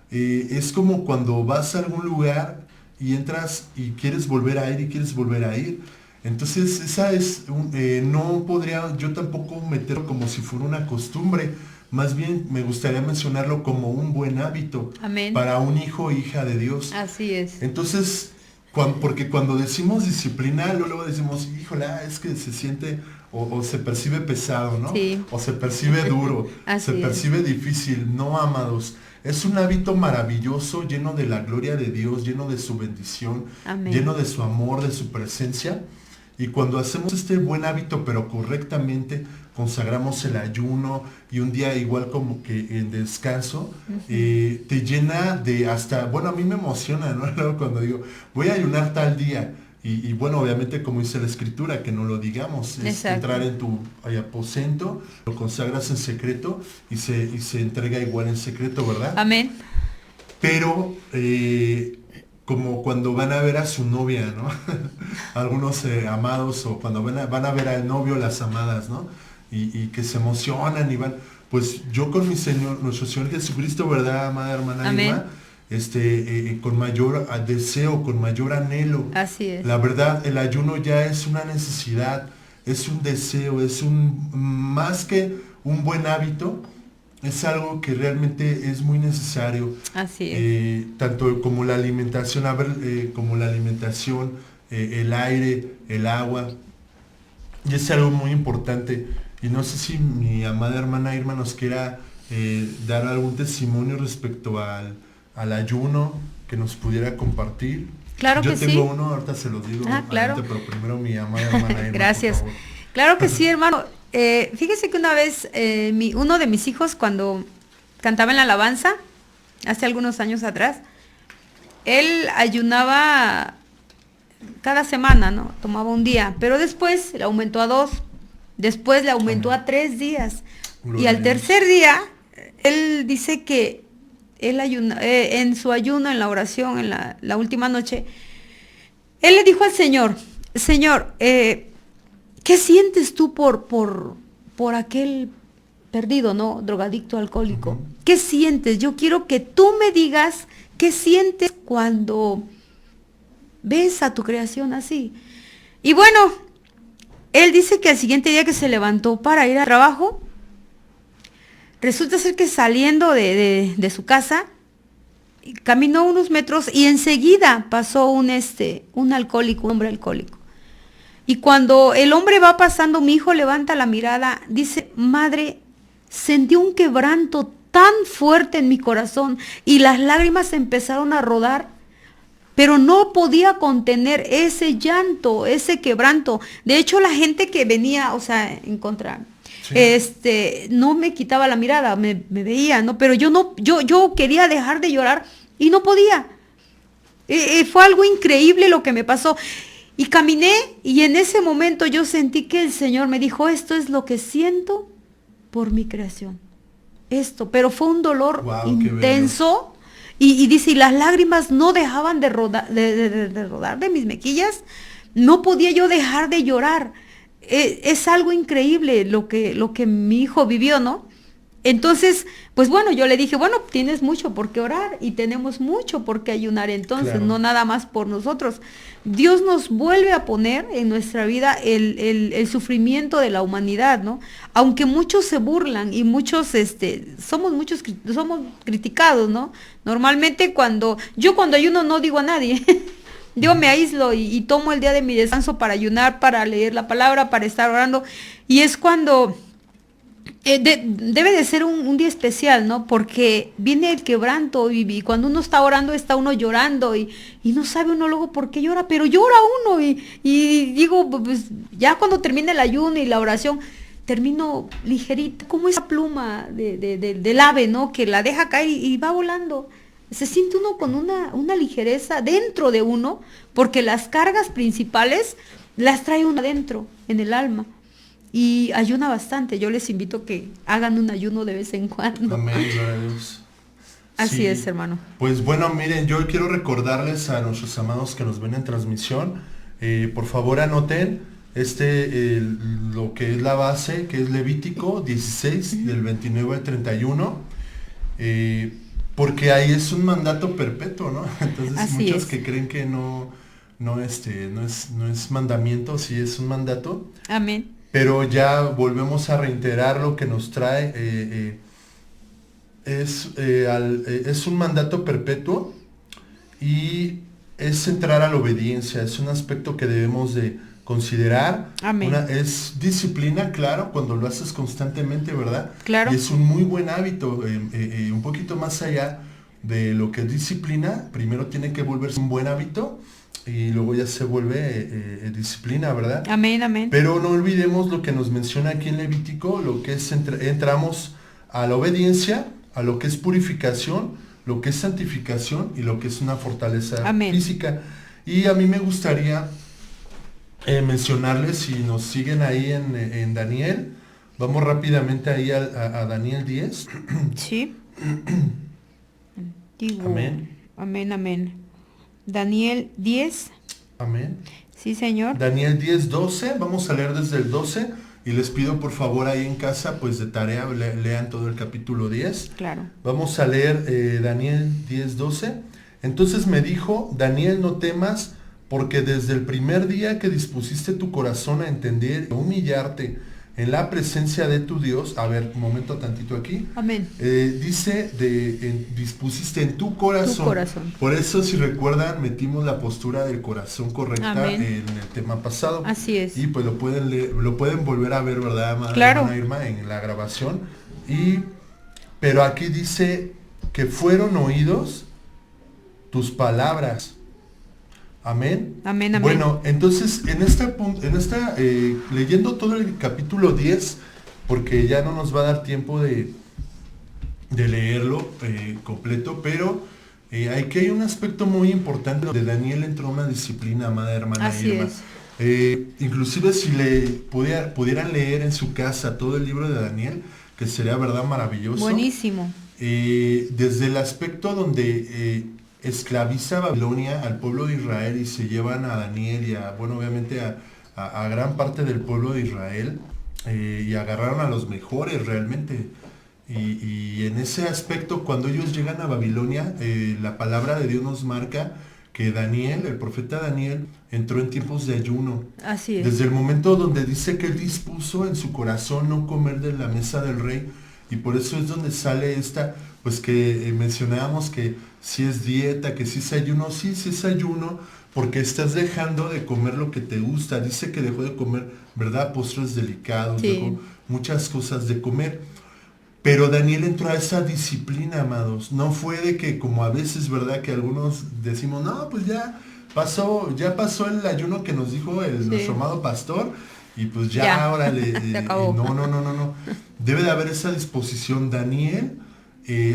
Speaker 2: Es como cuando vas a algún lugar y entras y quieres volver a ir y quieres volver a ir. Entonces esa es, no podría yo tampoco meterlo como si fuera una costumbre, más bien me gustaría mencionarlo como un buen hábito.
Speaker 1: Amén.
Speaker 2: Para un hijo o hija de Dios.
Speaker 1: Así es.
Speaker 2: Entonces, porque cuando decimos disciplina, luego decimos, híjole, es que se siente o se percibe pesado, ¿no?
Speaker 1: Sí.
Speaker 2: O se percibe duro, se percibe difícil. No, amados. Es un hábito maravilloso, lleno de la gloria de Dios, lleno de su bendición,
Speaker 1: Amén.
Speaker 2: lleno de su amor, de su presencia. Y cuando hacemos este buen hábito, pero correctamente, consagramos el ayuno y un día igual como que en descanso, te llena de hasta, bueno, a mí me emociona, ¿no? Luego cuando digo, voy a ayunar tal día. Y bueno, obviamente como dice la escritura, que no lo digamos, es entrar en tu aposento, lo consagras en secreto y se entrega igual en secreto, ¿verdad?
Speaker 1: Amén.
Speaker 2: Pero como cuando van a ver a su novia, ¿no? Algunos amados, o cuando van a ver al novio, las amadas, ¿no? Y que se emocionan y van, pues yo con mi Señor, nuestro Señor Jesucristo, ¿verdad, amada hermana
Speaker 1: Amén.
Speaker 2: Irma? Con mayor deseo, con mayor anhelo.
Speaker 1: Así es.
Speaker 2: La verdad, el ayuno ya es una necesidad, es un deseo, es más que un buen hábito, es algo que realmente es muy necesario.
Speaker 1: Así es.
Speaker 2: Tanto como la alimentación, el aire, el agua, y es algo muy importante. Y no sé si mi amada hermana Irma nos quiera dar algún testimonio respecto al ayuno que nos pudiera compartir.
Speaker 1: Claro que sí.
Speaker 2: Yo tengo uno, ahorita se los digo.
Speaker 1: Claro.
Speaker 2: Pero primero mi amada hermana Irma.
Speaker 1: Gracias. Por favor. Claro que sí, hermano. Fíjese que una vez uno de mis hijos, cuando cantaba en la alabanza, hace algunos años atrás, él ayunaba cada semana, ¿no? Tomaba un día, pero después le aumentó a 2, después le aumentó a 3 días. Gloria y al tercer día, él dice que él en su ayuno, en la oración, en la última noche, él le dijo al Señor, Señor, ¿qué sientes tú por aquel perdido, ¿no? Drogadicto, alcohólico. ¿Qué sientes? Yo quiero que tú me digas qué sientes cuando ves a tu creación así. Y bueno, él dice que al siguiente día que se levantó para ir al trabajo, resulta ser que saliendo de su casa, caminó unos metros y enseguida pasó un alcohólico, un hombre alcohólico. Y cuando el hombre va pasando, mi hijo levanta la mirada, dice, madre, sentí un quebranto tan fuerte en mi corazón y las lágrimas empezaron a rodar, pero no podía contener ese llanto, ese quebranto. De hecho, la gente que venía, en contra, sí, no me quitaba la mirada, me veía, ¿no? Pero yo quería dejar de llorar y no podía. Fue algo increíble lo que me pasó. Y caminé y en ese momento yo sentí que el Señor me dijo, esto es lo que siento por mi creación. Pero fue un dolor intenso. Y dice, y las lágrimas no dejaban de rodar de mis mejillas. No podía yo dejar de llorar. Es algo increíble lo que mi hijo vivió, ¿no? Entonces, pues bueno, yo le dije, bueno, tienes mucho por qué orar y tenemos mucho por qué ayunar entonces, claro, no nada más por nosotros. Dios nos vuelve a poner en nuestra vida el sufrimiento de la humanidad, ¿no? Aunque muchos se burlan y muchos, somos criticados, ¿no? Normalmente cuando ayuno no digo a nadie. Yo me aíslo y tomo el día de mi descanso para ayunar, para leer la palabra, para estar orando. Y es cuando debe de ser un día especial, ¿no? Porque viene el quebranto y cuando uno está orando está uno llorando y no sabe uno luego por qué llora, pero llora uno y digo, pues ya cuando termina el ayuno y la oración, termino ligerita, como esa pluma del ave, ¿no? Que la deja caer y va volando. se siente uno con una ligereza dentro de uno, porque las cargas principales las trae uno adentro, en el alma. Y ayuna bastante. Yo les invito a que hagan un ayuno de vez en cuando.
Speaker 2: Amén, gloria a Dios.
Speaker 1: Así
Speaker 2: Sí.
Speaker 1: es, hermano.
Speaker 2: Pues bueno, miren, yo quiero recordarles a nuestros amados que nos ven en transmisión, por favor anoten lo que es la base, que es Levítico 16, del 29 al 31, porque ahí es un mandato perpetuo, ¿no? Entonces
Speaker 1: Así
Speaker 2: muchos
Speaker 1: es.
Speaker 2: que creen que no es mandamiento, sí es un mandato,
Speaker 1: Amén.
Speaker 2: pero ya volvemos a reiterar lo que nos trae. Es un mandato perpetuo y es entrar a la obediencia, es un aspecto que debemos de considerar.
Speaker 1: Amén.
Speaker 2: Es disciplina, claro, cuando lo haces constantemente, ¿verdad?
Speaker 1: Claro.
Speaker 2: Y es un muy buen hábito, un poquito más allá de lo que es disciplina, primero tiene que volverse un buen hábito y luego ya se vuelve disciplina, ¿verdad?
Speaker 1: Amén, amén.
Speaker 2: Pero no olvidemos lo que nos menciona aquí en Levítico, lo que es entramos a la obediencia, a lo que es purificación, lo que es santificación y lo que es una fortaleza
Speaker 1: Amén.
Speaker 2: física. Y a mí me gustaría mencionarles, si nos siguen ahí en Daniel, vamos rápidamente ahí a Daniel 10.
Speaker 1: Sí. Antiguo.
Speaker 2: Amén.
Speaker 1: Amén, amén. Daniel 10.
Speaker 2: Amén.
Speaker 1: Sí, Señor.
Speaker 2: Daniel 10, 12, vamos a leer desde el 12 y les pido por favor ahí en casa, pues de tarea, lean todo el capítulo 10.
Speaker 1: Claro.
Speaker 2: Vamos a leer Daniel 10, 12. Entonces me dijo, Daniel, no temas, porque desde el primer día que dispusiste tu corazón a entender y a humillarte en la presencia de tu Dios, a ver, un momento tantito aquí,
Speaker 1: Amén.
Speaker 2: dice, dispusiste en tu corazón.
Speaker 1: Tu corazón.
Speaker 2: Por eso, si recuerdan, metimos la postura del corazón correcta
Speaker 1: Amén.
Speaker 2: en el tema pasado.
Speaker 1: Así es.
Speaker 2: Y pues lo pueden leer, lo pueden volver a ver, ¿verdad, madre?
Speaker 1: Claro.
Speaker 2: Hermana Irma, en la grabación. Pero aquí dice que fueron oídos tus palabras. Amén.
Speaker 1: Amén, amén.
Speaker 2: Bueno, entonces leyendo todo el capítulo 10, porque ya no nos va a dar tiempo de leerlo completo, pero aquí hay un aspecto muy importante donde Daniel entró a una disciplina, amada hermana
Speaker 1: Así
Speaker 2: Irma.
Speaker 1: es.
Speaker 2: Inclusive si pudieran leer en su casa todo el libro de Daniel, que sería verdad maravilloso.
Speaker 1: Buenísimo.
Speaker 2: Desde el aspecto donde esclaviza Babilonia al pueblo de Israel y se llevan a Daniel y obviamente a gran parte del pueblo de Israel, y agarraron a los mejores realmente. Y en ese aspecto, cuando ellos llegan a Babilonia, la palabra de Dios nos marca que Daniel, el profeta Daniel, entró en tiempos de ayuno.
Speaker 1: Así es.
Speaker 2: Desde el momento donde dice que él dispuso en su corazón no comer de la mesa del rey, y por eso es donde sale esta, pues que mencionábamos que si es dieta, que si es ayuno, sí es ayuno, porque estás dejando de comer lo que te gusta. Dice que dejó de comer, ¿verdad? Postres delicados,
Speaker 1: Sí.
Speaker 2: dejó muchas cosas de comer. Pero Daniel entró a esa disciplina, amados. No fue de que, como a veces, ¿verdad? Que algunos decimos, no, pues ya pasó el ayuno que nos dijo nuestro amado pastor, y pues ya. Ahora
Speaker 1: Se acabó.
Speaker 2: No. Debe de haber esa disposición. Daniel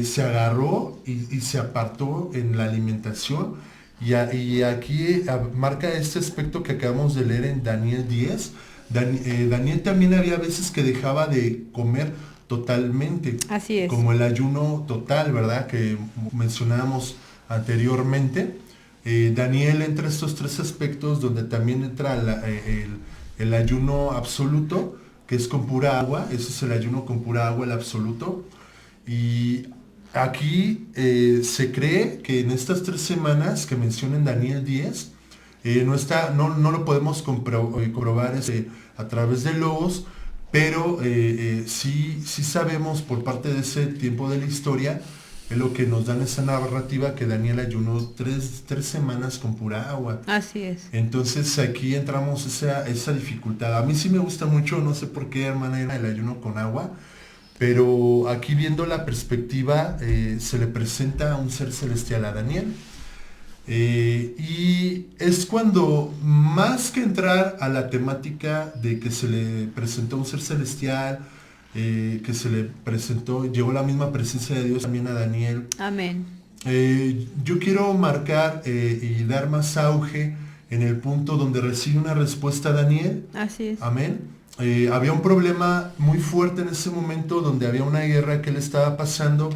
Speaker 2: se agarró y se apartó en la alimentación. Y aquí marca este aspecto que acabamos de leer en Daniel 10. Daniel también había veces que dejaba de comer totalmente.
Speaker 1: Así es.
Speaker 2: Como el ayuno total, ¿verdad? Que mencionábamos anteriormente. Daniel entra estos tres aspectos donde también entra el ayuno absoluto, que es con pura agua. Ese es el ayuno con pura agua, el absoluto. Y aquí se cree que en estas 3 semanas que menciona en Daniel 10, no lo podemos comprobar a través de logos, pero sí sabemos por parte de ese tiempo de la historia, es lo que nos dan esa narrativa, que Daniel ayunó 3 semanas con pura agua.
Speaker 1: Así es.
Speaker 2: Entonces aquí entramos esa dificultad. A mí sí me gusta mucho, no sé por qué, hermana, el ayuno con agua, pero aquí viendo la perspectiva, se le presenta un ser celestial a Daniel. Y es cuando, más que entrar a la temática de que se le presentó un ser celestial, que se le presentó, llegó la misma presencia de Dios también a Daniel.
Speaker 1: Amén.
Speaker 2: Yo quiero marcar y dar más auge en el punto donde recibe una respuesta Daniel.
Speaker 1: Así es.
Speaker 2: Amén. Había un problema muy fuerte en ese momento donde había una guerra que él estaba pasando.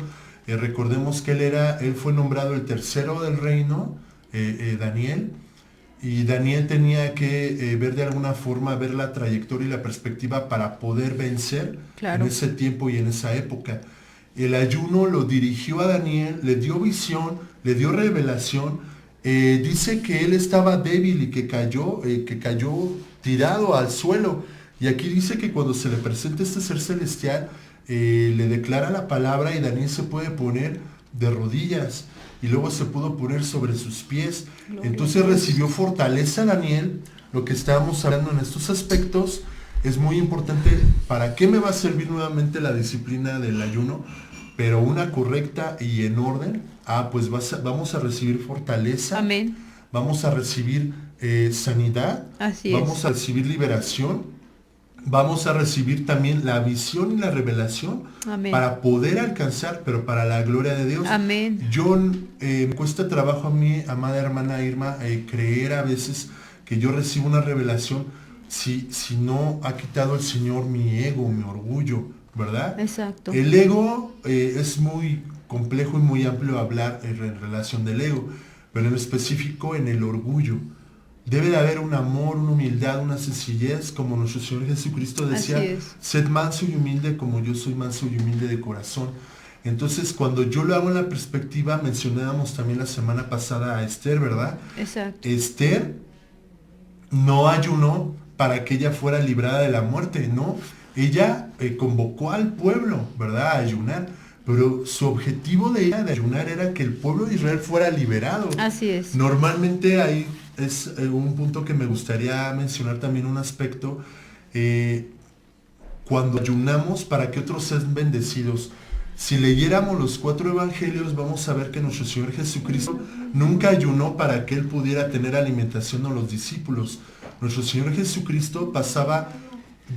Speaker 2: Recordemos que él fue nombrado el tercero del reino, Daniel. Y Daniel tenía que ver de alguna forma, ver la trayectoria y la perspectiva para poder vencer
Speaker 1: Claro.
Speaker 2: en ese tiempo y en esa época. El ayuno lo dirigió a Daniel, le dio visión, le dio revelación. Dice que él estaba débil y que cayó tirado al suelo. Y aquí dice que cuando se le presenta este ser celestial, le declara la palabra y Daniel se puede poner de rodillas y luego se pudo poner sobre sus pies. Entonces recibió fortaleza Daniel. Lo que estábamos hablando en estos aspectos es muy importante. ¿Para qué me va a servir nuevamente la disciplina del ayuno? Pero una correcta y en orden. Pues vamos a recibir fortaleza.
Speaker 1: Amén.
Speaker 2: Vamos a recibir sanidad.
Speaker 1: Así
Speaker 2: Vamos
Speaker 1: es.
Speaker 2: a recibir liberación. Vamos a recibir también la visión y la revelación.
Speaker 1: Amén.
Speaker 2: Para poder alcanzar, pero para la gloria de Dios.
Speaker 1: Amén.
Speaker 2: Me cuesta trabajo a mí, amada hermana Irma, creer a veces que yo recibo una revelación si no ha quitado el Señor mi ego, mi orgullo, ¿verdad?
Speaker 1: Exacto.
Speaker 2: El ego es muy complejo y muy amplio hablar en relación del ego, pero en específico en el orgullo. Debe de haber un amor, una humildad, una sencillez, como nuestro Señor Jesucristo decía,
Speaker 1: Así es.
Speaker 2: sed manso y humilde como yo soy manso y humilde de corazón. Entonces, cuando yo lo hago en la perspectiva, mencionábamos también la semana pasada a Esther, ¿verdad?
Speaker 1: Exacto.
Speaker 2: Esther no ayunó para que ella fuera librada de la muerte, ¿no? Ella convocó al pueblo, ¿verdad?, a ayunar, pero su objetivo de ella de ayunar era que el pueblo de Israel fuera liberado.
Speaker 1: Así es.
Speaker 2: Normalmente ahí es un punto que me gustaría mencionar también, un aspecto, cuando ayunamos para que otros sean bendecidos. Si leyéramos los 4 evangelios, vamos a ver que nuestro Señor Jesucristo nunca ayunó para que Él pudiera tener alimentación a los discípulos. Nuestro Señor Jesucristo pasaba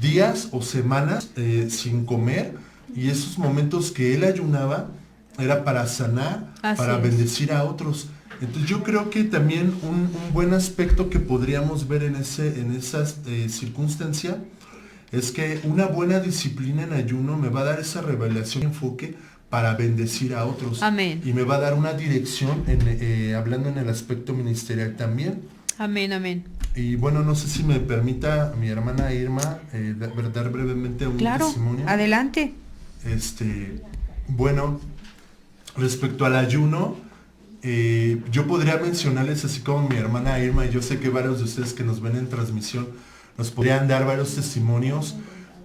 Speaker 2: días o semanas sin comer, y esos momentos que Él ayunaba era para sanar, para bendecir a otros. Entonces yo creo que también un buen aspecto que podríamos ver en esa circunstancia es que una buena disciplina en ayuno me va a dar esa revelación y enfoque para bendecir a otros.
Speaker 1: Amén.
Speaker 2: Y me va a dar una dirección, hablando en el aspecto ministerial también.
Speaker 1: Amén, amén.
Speaker 2: Y bueno, no sé si me permita mi hermana Irma dar brevemente un testimonio.
Speaker 1: Adelante.
Speaker 2: Bueno, respecto al ayuno, yo podría mencionarles, así como mi hermana Irma, y yo sé que varios de ustedes que nos ven en transmisión nos podrían dar varios testimonios,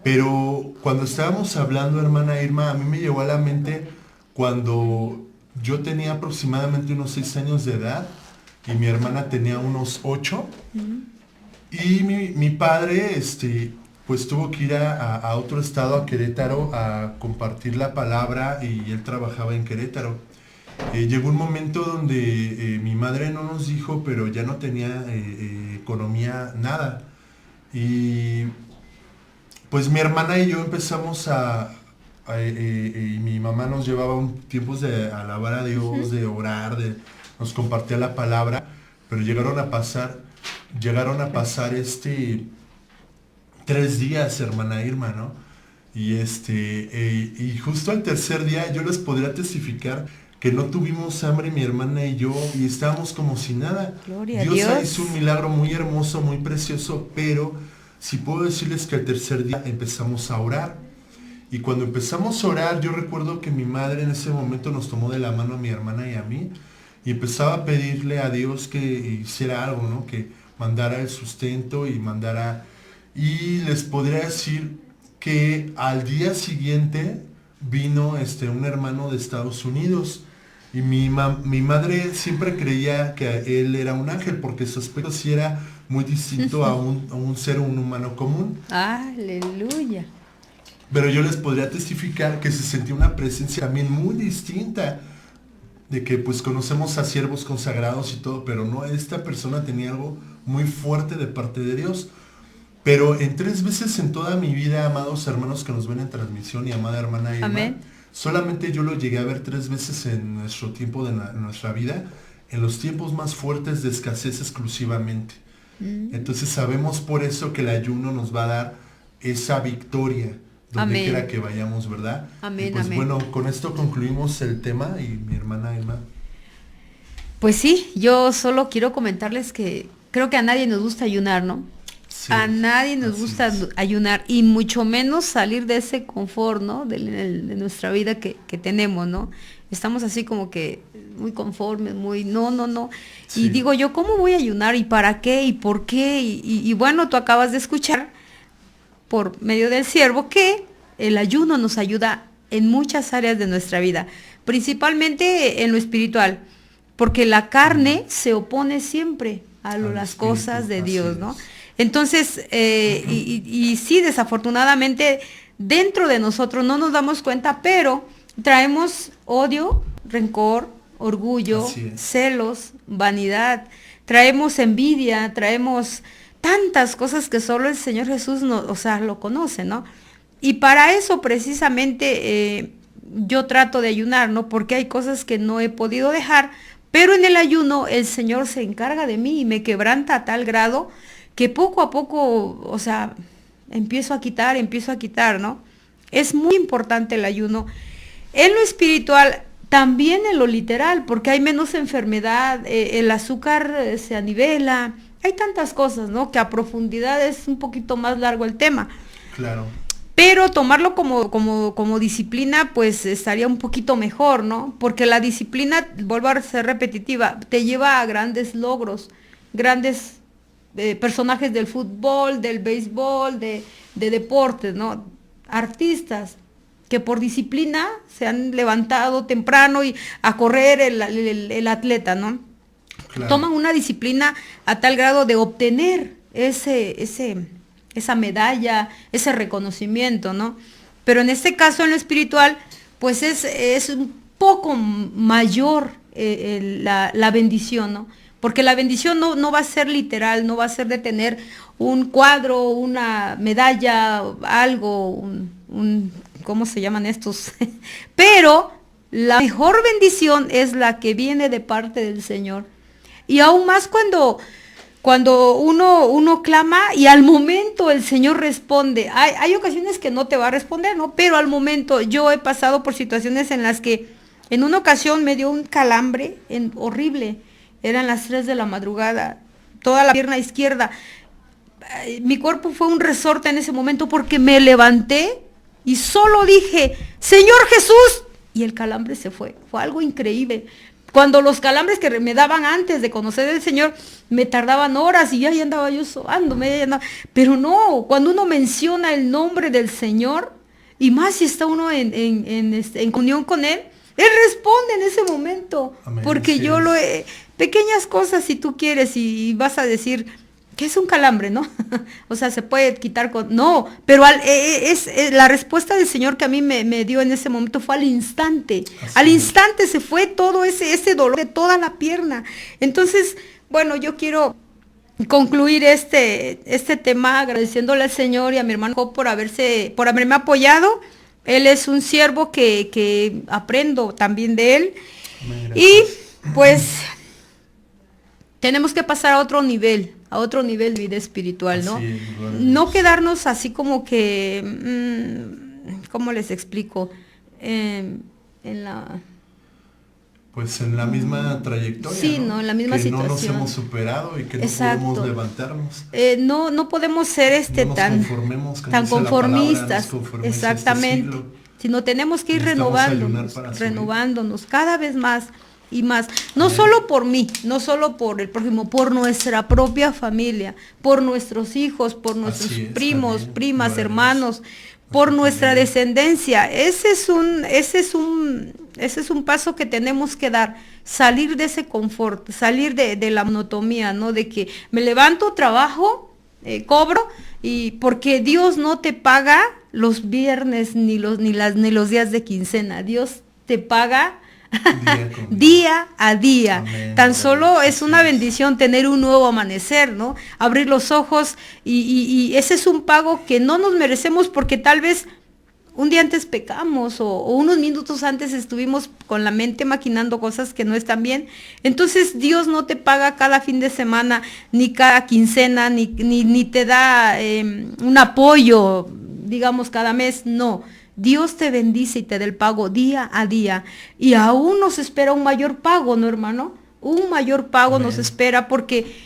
Speaker 2: pero cuando estábamos hablando, hermana Irma, a mí me llegó a la mente cuando yo tenía aproximadamente unos 6 años de edad y mi hermana tenía unos 8, y mi padre pues tuvo que ir a otro estado, a Querétaro, a compartir la palabra, y él trabajaba en Querétaro. Llegó un momento donde mi madre no nos dijo, pero ya no tenía economía, nada. Y pues mi hermana y yo empezamos y mi mamá nos llevaba tiempos de alabar a Dios, de orar, nos compartía la palabra, pero llegaron a pasar 3 días, hermana Irma, ¿no? Y justo al tercer día yo les podría testificar que no tuvimos hambre mi hermana y yo, y estábamos como si nada.
Speaker 1: Gloria a
Speaker 2: Dios
Speaker 1: Dios.
Speaker 2: hizo un milagro muy hermoso, muy precioso, pero sí puedo decirles que al tercer día empezamos a orar. Y cuando empezamos a orar, yo recuerdo que mi madre en ese momento nos tomó de la mano a mi hermana y a mí, y empezaba a pedirle a Dios que hiciera algo, ¿no? Que mandara el sustento y mandara... Y les podría decir que al día siguiente vino un hermano de Estados Unidos, y mi madre siempre creía que él era un ángel porque su aspecto sí era muy distinto a un ser humano común.
Speaker 1: Aleluya.
Speaker 2: Pero yo les podría testificar que se sentía una presencia también muy distinta, de que pues conocemos a siervos consagrados y todo, pero no, esta persona tenía algo muy fuerte de parte de Dios. Pero en 3 veces en toda mi vida, amados hermanos que nos ven en transmisión y amada hermana Irma,
Speaker 1: Amén.
Speaker 2: Solamente yo lo llegué a ver 3 veces en nuestro tiempo en nuestra vida, en los tiempos más fuertes de escasez exclusivamente. Entonces sabemos por eso que el ayuno nos va a dar esa victoria donde quiera que vayamos, ¿verdad?
Speaker 1: Amén,
Speaker 2: y pues
Speaker 1: amén.
Speaker 2: bueno, con esto concluimos el tema y mi hermana Emma.
Speaker 1: Pues sí, yo solo quiero comentarles que creo que a nadie nos gusta ayunar, ¿no?
Speaker 2: Sí,
Speaker 1: A nadie nos gusta ayunar y mucho menos salir de ese confort, ¿no? De nuestra vida que tenemos, ¿no? Estamos así como que muy conformes, muy, no.
Speaker 2: Sí.
Speaker 1: Y digo yo, ¿cómo voy a ayunar? ¿Y para qué? ¿Y por qué? Y bueno, tú acabas de escuchar por medio del siervo que el ayuno nos ayuda en muchas áreas de nuestra vida, principalmente en lo espiritual, porque la carne se opone siempre a las cosas de Dios, ¿no? Entonces, y sí, desafortunadamente, dentro de nosotros no nos damos cuenta, pero traemos odio, rencor, orgullo, celos, vanidad, traemos envidia, traemos tantas cosas que solo el Señor Jesús lo conoce, ¿no? Y para eso precisamente yo trato de ayunar, ¿no? Porque hay cosas que no he podido dejar, pero en el ayuno el Señor se encarga de mí y me quebranta a tal grado que poco a poco, empiezo a quitar, ¿no? Es muy importante el ayuno. En lo espiritual, también en lo literal, porque hay menos enfermedad, el azúcar se anivela, hay tantas cosas, ¿no? Que a profundidad es un poquito más largo el tema.
Speaker 2: Claro.
Speaker 1: Pero tomarlo como disciplina, pues estaría un poquito mejor, ¿no? Porque la disciplina, vuelvo a ser repetitiva, te lleva a grandes logros, grandes personajes del fútbol, del béisbol, de deportes, ¿no? Artistas que por disciplina se han levantado temprano y a correr el atleta, ¿no? Claro. Toman una disciplina a tal grado de obtener esa medalla, ese reconocimiento, ¿no? Pero en este caso, en lo espiritual, pues es un poco mayor la bendición, ¿no? Porque la bendición no va a ser literal, no va a ser de tener un cuadro, una medalla, algo, ¿cómo se llaman estos? Pero la mejor bendición es la que viene de parte del Señor. Y aún más cuando uno clama y al momento el Señor responde. Hay ocasiones que no te va a responder, ¿no? Pero al momento yo he pasado por situaciones en las que en una ocasión me dio un calambre horrible. Eran las 3 de la madrugada, toda la pierna izquierda. Mi cuerpo fue un resorte en ese momento porque me levanté y solo dije, Señor Jesús, y el calambre se fue. Fue algo increíble. Cuando los calambres que me daban antes de conocer al Señor, me tardaban horas y ya andaba yo sobándome. Pero no, cuando uno menciona el nombre del Señor, y más si está uno en comunión con Él responde en ese momento. Amén, porque sí, yo pequeñas cosas si tú quieres y vas a decir que es un calambre, ¿no? O sea, se puede quitar con... No, pero la respuesta del Señor que a mí me dio en ese momento fue al instante. Así al instante se fue todo ese dolor de toda la pierna. Entonces, bueno, yo quiero concluir este tema agradeciéndole al Señor y a mi hermano Job por haberme apoyado. Él es un siervo que aprendo también de él. Y pues tenemos que pasar a otro nivel de vida espiritual, ¿no? Así, no quedarnos así como que, ¿cómo les explico?
Speaker 2: Pues en la misma trayectoria.
Speaker 1: Sí, ¿no? En la misma situación.
Speaker 2: Que no nos hemos superado y que no podemos levantarnos.
Speaker 1: No podemos ser tan conformistas. Exactamente. Sino tenemos que ir renovándonos cada vez más y más. No solo por mí, no solo por el prójimo, por nuestra propia familia, por nuestros hijos, por nuestros primos, primas, hermanos, por nuestra descendencia. Ese es un paso que tenemos que dar, salir de ese confort, salir de la monotonía, ¿no? De que me levanto, trabajo, cobro, y porque Dios no te paga los viernes ni los días de quincena. Dios te paga día a día. Amén. Tan solo es una bendición tener un nuevo amanecer, ¿no? Abrir los ojos y ese es un pago que no nos merecemos porque tal vez un día antes pecamos o unos minutos antes estuvimos con la mente maquinando cosas que no están bien. Entonces Dios no te paga cada fin de semana, ni cada quincena, ni te da un apoyo, digamos, cada mes, no. Dios te bendice y te da el pago día a día. Y aún nos espera un mayor pago, ¿no, hermano? Un mayor pago
Speaker 2: Amén.
Speaker 1: nos espera porque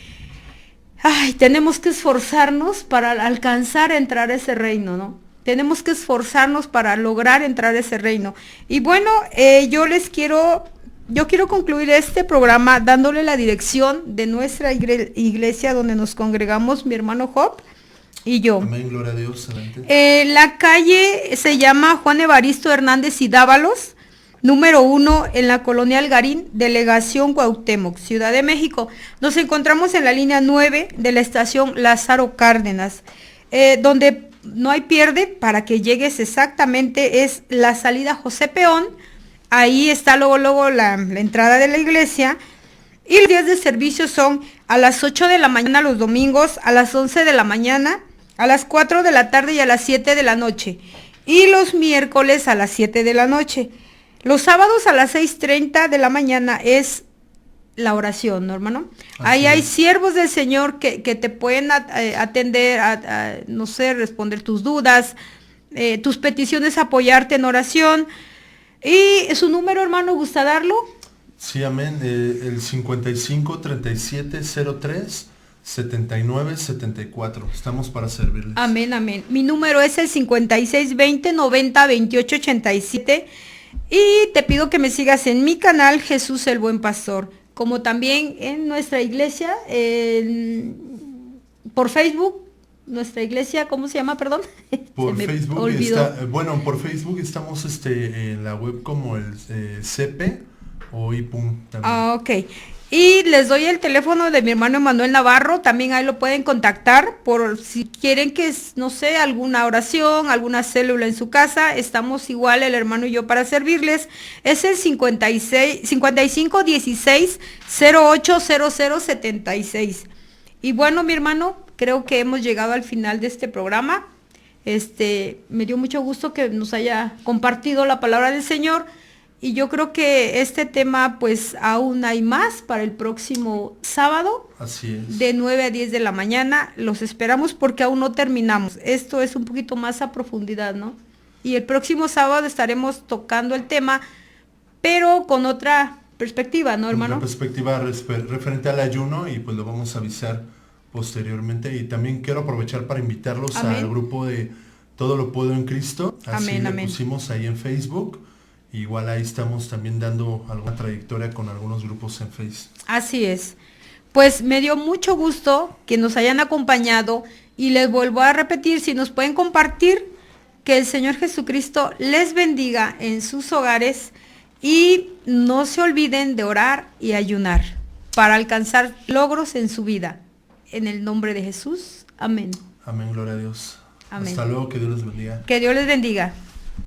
Speaker 1: tenemos que esforzarnos para alcanzar a entrar a ese reino, ¿no? Tenemos que esforzarnos para lograr entrar a ese reino. Y bueno, yo quiero concluir este programa dándole la dirección de nuestra iglesia donde nos congregamos, mi hermano Job y yo.
Speaker 2: Amén, gloria a Dios. Adelante.
Speaker 1: La calle se llama Juan Evaristo Hernández y Dávalos, número 1 en la Colonia Algarín, Delegación Cuauhtémoc, Ciudad de México. Nos encontramos en la línea 9 de la estación Lázaro Cárdenas, donde no hay pierde para que llegues exactamente, es la salida José Peón, ahí está luego la entrada de la iglesia, y los días de servicio son a las 8 de la mañana los domingos, a las 11 de la mañana, a las 4 de la tarde y a las 7 de la noche, y los miércoles a las 7 de la noche. Los sábados a las 6:30 de la mañana es la oración, ¿no, hermano? Ahí hay siervos del Señor que te pueden atender, no sé, responder tus dudas, tus peticiones, apoyarte en oración. ¿Y su número, hermano, gusta darlo?
Speaker 2: Sí, amén. El 55 37 03 79 74. Estamos para servirles.
Speaker 1: Amén, amén. Mi número es el 56 20 90 28 87. Y te pido que me sigas en mi canal Jesús el Buen Pastor, como también en nuestra iglesia, por Facebook, nuestra iglesia, ¿cómo se llama? Perdón.
Speaker 2: Por Facebook por Facebook estamos en la web como el CP o IPUM también.
Speaker 1: Ok. Y les doy el teléfono de mi hermano Emanuel Navarro, también ahí lo pueden contactar por si quieren que, no sé, alguna oración, alguna célula en su casa, estamos igual el hermano y yo para servirles. Es el 55 16 08 00 76. Y bueno, mi hermano, creo que hemos llegado al final de este programa. Me dio mucho gusto que nos haya compartido la palabra del Señor. Y yo creo que este tema, pues aún hay más para el próximo sábado.
Speaker 2: Así es.
Speaker 1: De 9 a 10 de la mañana. Los esperamos porque aún no terminamos. Esto es un poquito más a profundidad, ¿no? Y el próximo sábado estaremos tocando el tema, pero con otra perspectiva, ¿no, hermano?
Speaker 2: Otra perspectiva referente al ayuno, y pues lo vamos a avisar posteriormente. Y también quiero aprovechar para invitarlos al grupo de Todo lo Puedo en Cristo. Así le pusimos ahí en Facebook. Igual ahí estamos también dando alguna trayectoria con algunos grupos en Facebook.
Speaker 1: Así es. Pues me dio mucho gusto que nos hayan acompañado y les vuelvo a repetir, si nos pueden compartir, que el Señor Jesucristo les bendiga en sus hogares y no se olviden de orar y ayunar para alcanzar logros en su vida. En el nombre de Jesús. Amén.
Speaker 2: Amén, gloria a Dios.
Speaker 1: Amén.
Speaker 2: Hasta luego, que Dios les bendiga.
Speaker 1: Que Dios les bendiga.